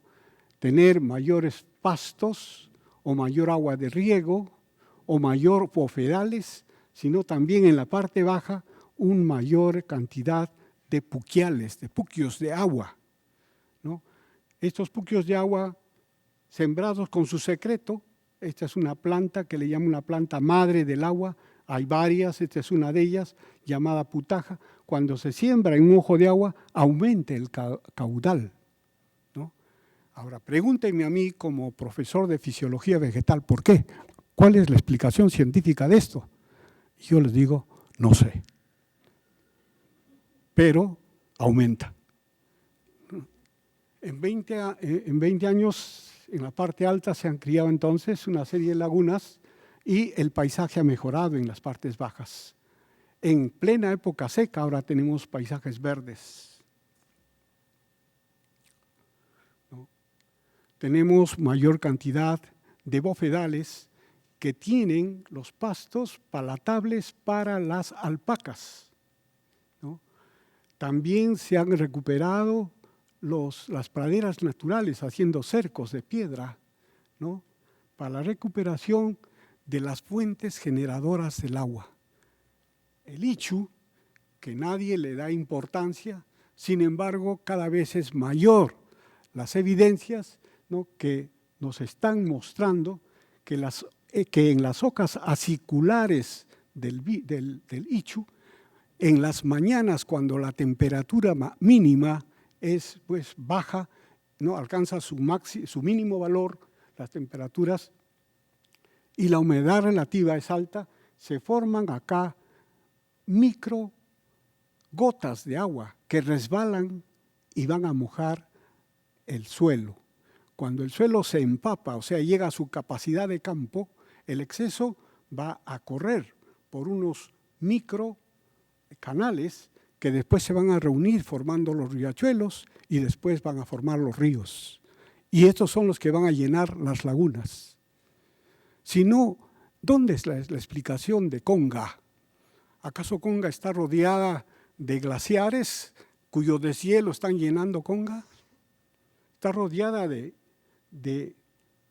tener mayores pastos o mayor agua de riego o mayor bofedales, sino también en la parte baja una mayor cantidad de puquiales, de puquios de agua, ¿no? Estos puquios de agua sembrados con su secreto, esta es una planta que le llaman una planta madre del agua, hay varias, esta es una de ellas, llamada putaja. Cuando se siembra en un ojo de agua, aumenta el caudal, ¿no? Ahora, pregúntenme a mí como profesor de fisiología vegetal, ¿por qué? ¿Cuál es la explicación científica de esto? Y yo les digo, no sé. Pero aumenta. En 20 años, en la parte alta se han criado entonces una serie de lagunas y el paisaje ha mejorado en las partes bajas. En plena época seca ahora tenemos paisajes verdes, ¿no? Tenemos mayor cantidad de bofedales que tienen los pastos palatables para las alpacas, ¿no? También se han recuperado las praderas naturales haciendo cercos de piedra, ¿no?, para la recuperación de las fuentes generadoras del agua. El ichu, que nadie le da importancia, sin embargo, cada vez es mayor las evidencias, ¿no?, que nos están mostrando que en las ocas aciculares del ichu, en las mañanas cuando la temperatura mínima es pues baja, no alcanza su mínimo valor, las temperaturas, y la humedad relativa es alta, se forman acá micro gotas de agua que resbalan y van a mojar el suelo. Cuando el suelo se empapa, o sea, llega a su capacidad de campo, el exceso va a correr por unos micro canales que después se van a reunir formando los riachuelos y después van a formar los ríos. Y estos son los que van a llenar las lagunas. Si no, ¿dónde es la explicación de Conga? ¿Acaso Conga está rodeada de glaciares cuyo deshielo están llenando Conga? Está rodeada de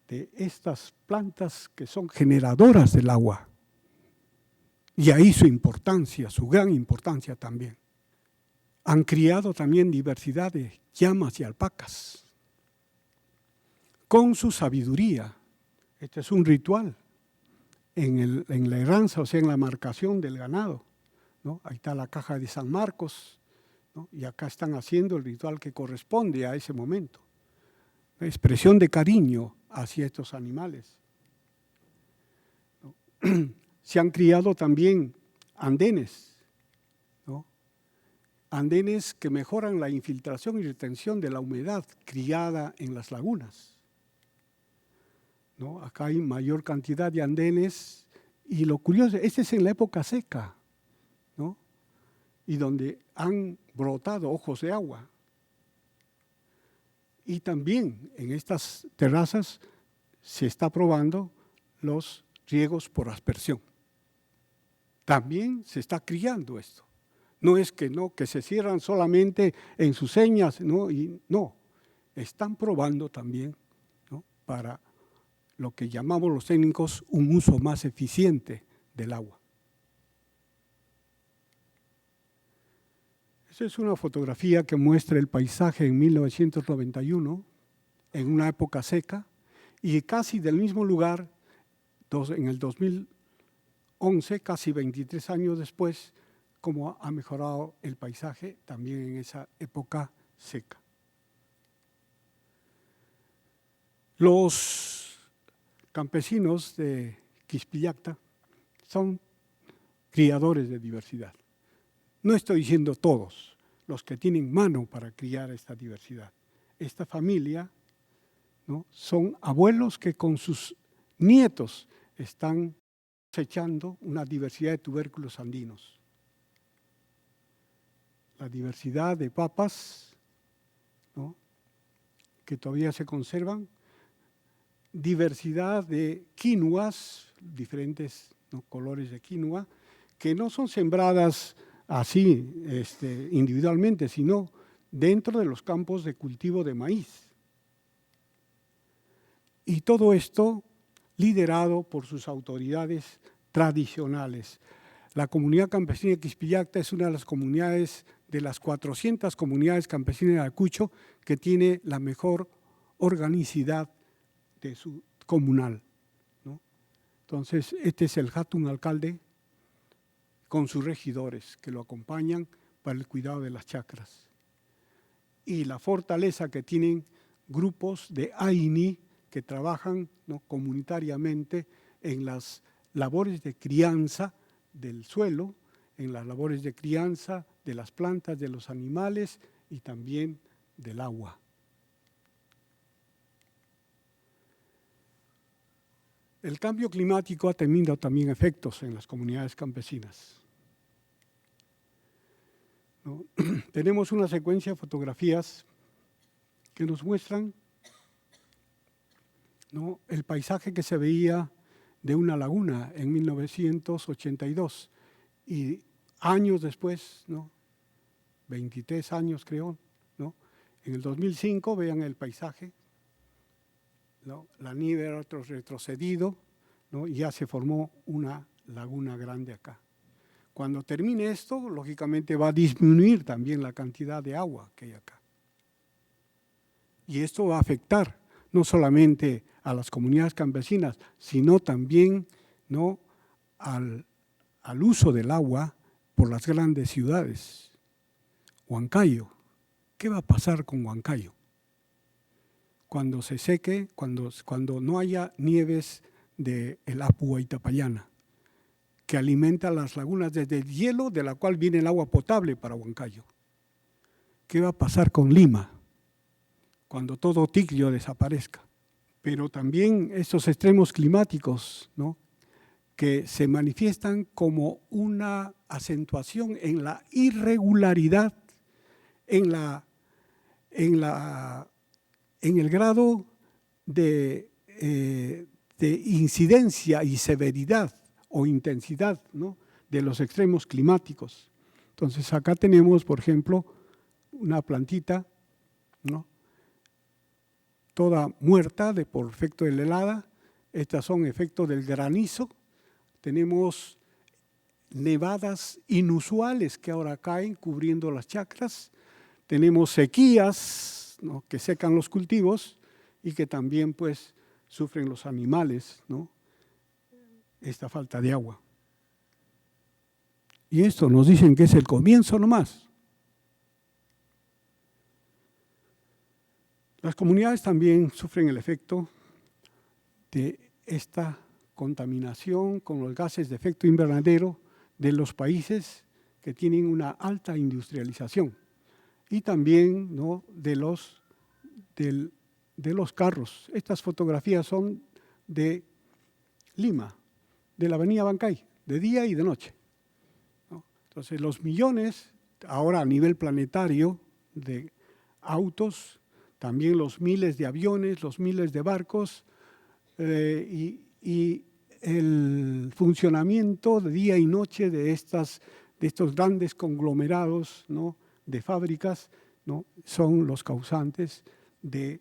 estas plantas que son generadoras del agua. Y ahí su importancia, su gran importancia también. Han criado también diversidad de llamas y alpacas. Con su sabiduría, este es un ritual en la herranza, o sea, en la marcación del ganado, ¿no? Ahí está la caja de San Marcos, ¿no? Y acá están haciendo el ritual que corresponde a ese momento. La expresión de cariño hacia estos animales, ¿no? Se han criado también andenes, ¿no? Andenes que mejoran la infiltración y retención de la humedad criada en las lagunas, ¿no? Acá hay mayor cantidad de andenes y lo curioso, este es en la época seca, ¿no?, y donde han brotado ojos de agua. Y también en estas terrazas se está probando los riegos por aspersión. También se está criando esto. No es que no, que se cierran solamente en sus señas, ¿no? Y no, están probando también, ¿no?, para lo que llamamos los técnicos un uso más eficiente del agua. Esta es una fotografía que muestra el paisaje en 1991, en una época seca, y casi del mismo lugar, en el 2011, casi 23 años después, cómo ha mejorado el paisaje también en esa época seca. Los campesinos de Quispillacta son criadores de diversidad. No estoy diciendo todos, los que tienen mano para criar esta diversidad. Esta familia, ¿no?, son abuelos que con sus nietos están cosechando una diversidad de tubérculos andinos. La diversidad de papas, ¿no?, que todavía se conservan, diversidad de quinoas, diferentes, ¿no?, colores de quinoa, que no son sembradas así individualmente, sino dentro de los campos de cultivo de maíz. Y todo esto liderado por sus autoridades tradicionales. La comunidad campesina de Quispillacta es una de las comunidades, de las 400 comunidades campesinas de Ayacucho, que tiene la mejor organicidad de su comunal, ¿no? Entonces, este es el Hatun alcalde con sus regidores que lo acompañan para el cuidado de las chacras. Y la fortaleza que tienen grupos de AINI que trabajan, ¿no?, comunitariamente en las labores de crianza del suelo, en las labores de crianza de las plantas, de los animales y también del agua. El cambio climático ha tenido también efectos en las comunidades campesinas, ¿no? Tenemos una secuencia de fotografías que nos muestran, ¿no?, el paisaje que se veía de una laguna en 1982 y años después, ¿no?, 23 años creo, ¿no?, en el 2005 vean el paisaje, ¿no?, la nieve era retrocedido, ¿no?, y ya se formó una laguna grande acá. Cuando termine esto, lógicamente va a disminuir también la cantidad de agua que hay acá. Y esto va a afectar no solamente a las comunidades campesinas, sino también, ¿no?, al uso del agua por las grandes ciudades. Huancayo, ¿qué va a pasar con Huancayo? Cuando se seque, cuando no haya nieves del Apu Huaytapallana, que alimenta las lagunas desde el hielo, de la cual viene el agua potable para Huancayo. ¿Qué va a pasar con Lima cuando todo Ticlio desaparezca? Pero también estos extremos climáticos, ¿no?, que se manifiestan como una acentuación en la irregularidad, en el grado de incidencia y severidad o intensidad, ¿no?, de los extremos climáticos. Entonces, acá tenemos, por ejemplo, una plantita, ¿no?, toda muerta por efecto de la helada. Estas son efectos del granizo. Tenemos nevadas inusuales que ahora caen cubriendo las chacras. Tenemos sequías, ¿no?, que secan los cultivos y que también, pues, sufren los animales, ¿no?, esta falta de agua. Y esto nos dicen que es el comienzo nomás. Las comunidades también sufren el efecto de esta contaminación con los gases de efecto invernadero de los países que tienen una alta industrialización y también, ¿no?, de los carros. Estas fotografías son de Lima, de la avenida Bancay, de día y de noche, ¿no? Entonces, los millones, ahora a nivel planetario, de autos, también los miles de aviones, los miles de barcos y el funcionamiento de día y noche de estos grandes conglomerados, ¿no?, de fábricas, ¿no?, son los causantes de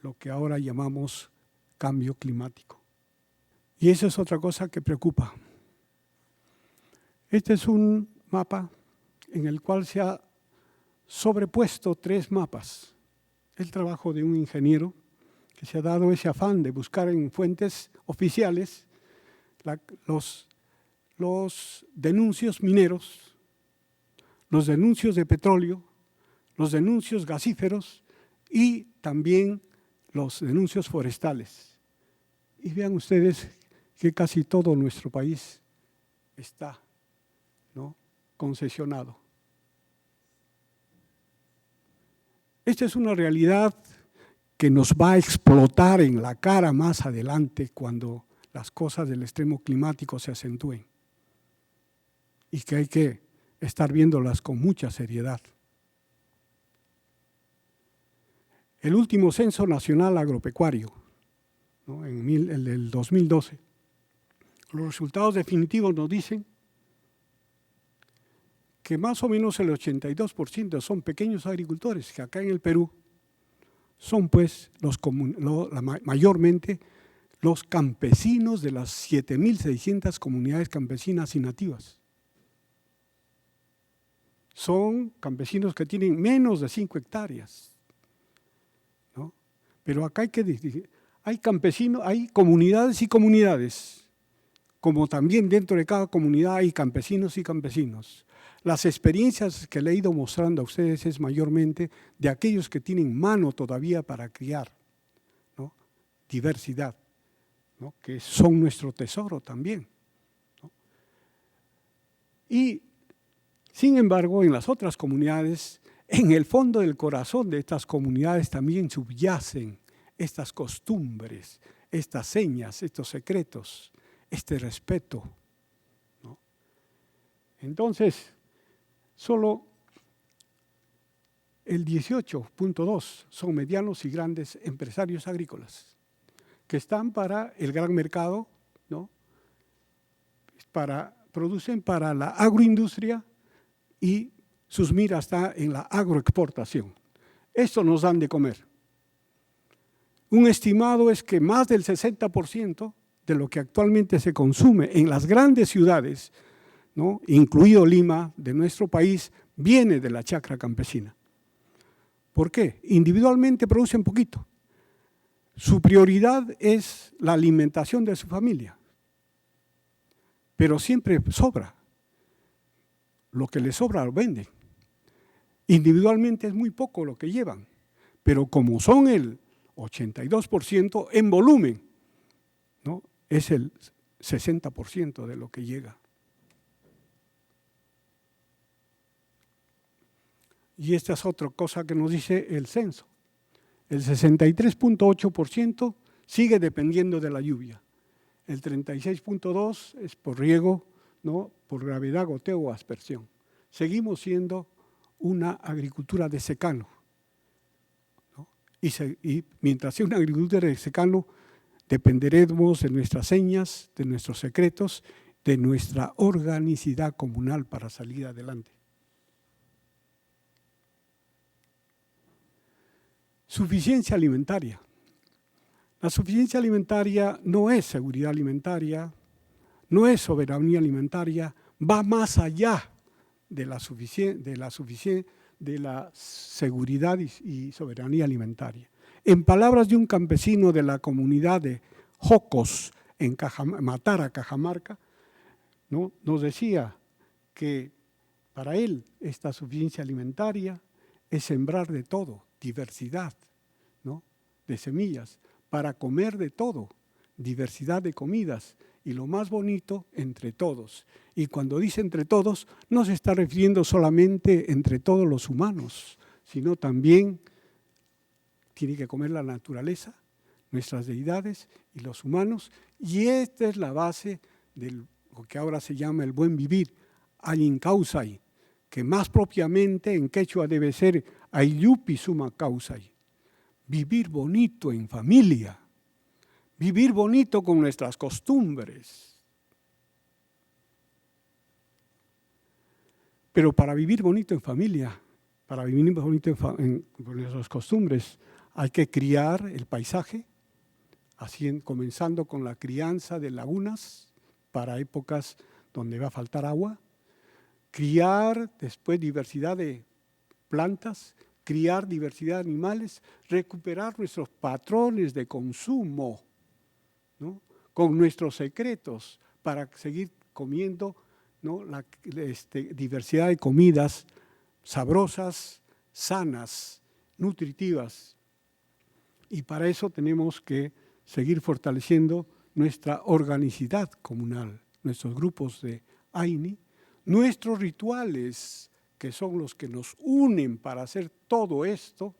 lo que ahora llamamos cambio climático. Y eso es otra cosa que preocupa. Este es un mapa en el cual se ha sobrepuesto 3 mapas. El trabajo de un ingeniero que se ha dado ese afán de buscar en fuentes oficiales los denuncios mineros, los denuncios de petróleo, los denuncios gasíferos y también los denuncios forestales. Y vean ustedes que casi todo nuestro país está, ¿no?, concesionado. Esta es una realidad que nos va a explotar en la cara más adelante cuando las cosas del extremo climático se acentúen y que hay que estar viéndolas con mucha seriedad. El último Censo Nacional Agropecuario, ¿no?, el del 2012, los resultados definitivos nos dicen que más o menos el 82% son pequeños agricultores, que acá en el Perú son pues mayormente los campesinos de las 7.600 comunidades campesinas y nativas. Son campesinos que tienen menos de 5 hectáreas, ¿no? Pero acá hay campesinos, hay comunidades y comunidades, como también dentro de cada comunidad hay campesinos y campesinos. Las experiencias que le he ido mostrando a ustedes es mayormente de aquellos que tienen mano todavía para criar, ¿no?, diversidad, ¿no?, que son nuestro tesoro también, ¿no? Y, sin embargo, en las otras comunidades, en el fondo del corazón de estas comunidades también subyacen estas costumbres, estas señas, estos secretos, este respeto, ¿no? Entonces, solo el 18.2 son medianos y grandes empresarios agrícolas que están para el gran mercado, ¿no?, producen para la agroindustria y sus miras están en la agroexportación. Esto nos dan de comer. Un estimado es que más del 60% de lo que actualmente se consume en las grandes ciudades, ¿no?, incluido Lima, de nuestro país, viene de la chacra campesina. ¿Por qué? Individualmente producen poquito. Su prioridad es la alimentación de su familia, pero siempre sobra. Lo que les sobra lo venden. Individualmente es muy poco lo que llevan, pero como son el 82% en volumen, ¿no?, es el 60% de lo que llega. Y esta es otra cosa que nos dice el censo. El 63.8% sigue dependiendo de la lluvia. El 36.2% es por riego, ¿no?, por gravedad, goteo o aspersión. Seguimos siendo una agricultura de secano, ¿no? Y mientras sea una agricultura de secano, dependeremos de nuestras señas, de nuestros secretos, de nuestra organicidad comunal para salir adelante. Suficiencia alimentaria. La suficiencia alimentaria no es seguridad alimentaria, no es soberanía alimentaria, va más allá de la seguridad y soberanía alimentaria. En palabras de un campesino de la comunidad de Jocos, en Matara, Cajamarca, ¿no?, nos decía que para él esta suficiencia alimentaria es sembrar de todo, diversidad, ¿no?, de semillas, para comer de todo, diversidad de comidas y lo más bonito, entre todos. Y cuando dice entre todos, no se está refiriendo solamente entre todos los humanos, sino también tiene que comer la naturaleza, nuestras deidades y los humanos, y esta es la base de lo que ahora se llama el buen vivir, ayin causai, que más propiamente en quechua debe ser ayupi suma causai, vivir bonito en familia, vivir bonito con nuestras costumbres. Pero para vivir bonito en familia, para vivir bonito con nuestras costumbres, Hay que criar el paisaje, comenzando con la crianza de lagunas para épocas donde va a faltar agua, criar después diversidad de plantas, criar diversidad de animales, recuperar nuestros patrones de consumo, ¿no? Con nuestros secretos para seguir comiendo, ¿no? La diversidad de comidas sabrosas, sanas, nutritivas. Y para eso tenemos que seguir fortaleciendo nuestra organicidad comunal, nuestros grupos de AINI, nuestros rituales, que son los que nos unen para hacer todo esto,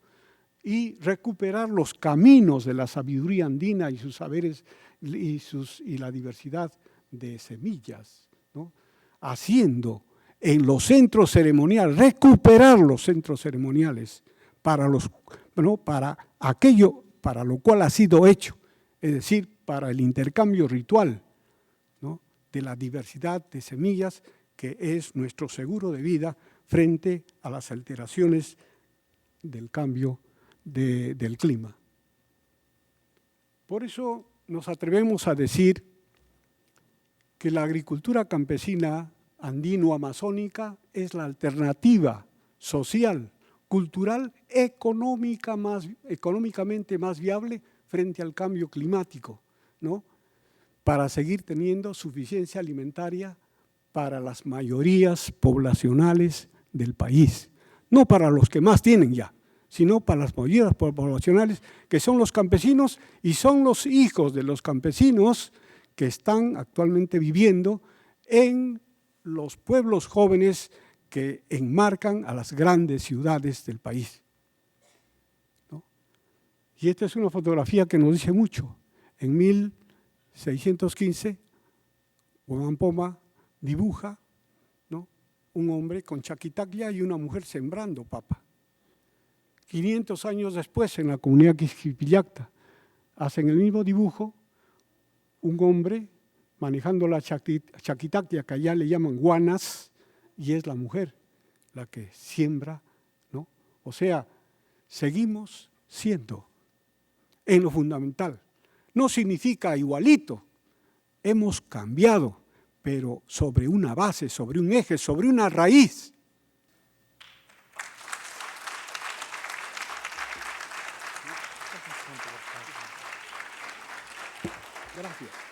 y recuperar los caminos de la sabiduría andina y sus saberes y la diversidad de semillas, ¿no? Haciendo en los centros ceremoniales, recuperar los centros ceremoniales para aquello para lo cual ha sido hecho, es decir, para el intercambio ritual, ¿no? De la diversidad de semillas que es nuestro seguro de vida frente a las alteraciones del cambio del clima. Por eso nos atrevemos a decir que la agricultura campesina andino-amazónica es la alternativa social, cultural, económicamente más viable frente al cambio climático, ¿no? Para seguir teniendo suficiencia alimentaria para las mayorías poblacionales del país, no para los que más tienen ya, sino para las mayorías poblacionales que son los campesinos y son los hijos de los campesinos que están actualmente viviendo en los pueblos jóvenes que enmarcan a las grandes ciudades del país, ¿no? Y esta es una fotografía que nos dice mucho. En 1615, Huamán Poma dibuja, ¿no?, un hombre con chaquitaclia y una mujer sembrando papa. 500 años después, en la comunidad Quisquipillacta, hacen el mismo dibujo, un hombre manejando la chaquitaclia, que allá le llaman guanas, y es la mujer la que siembra, ¿no? O sea, seguimos siendo en lo fundamental. No significa igualito, hemos cambiado, pero sobre una base, sobre un eje, sobre una raíz. Gracias.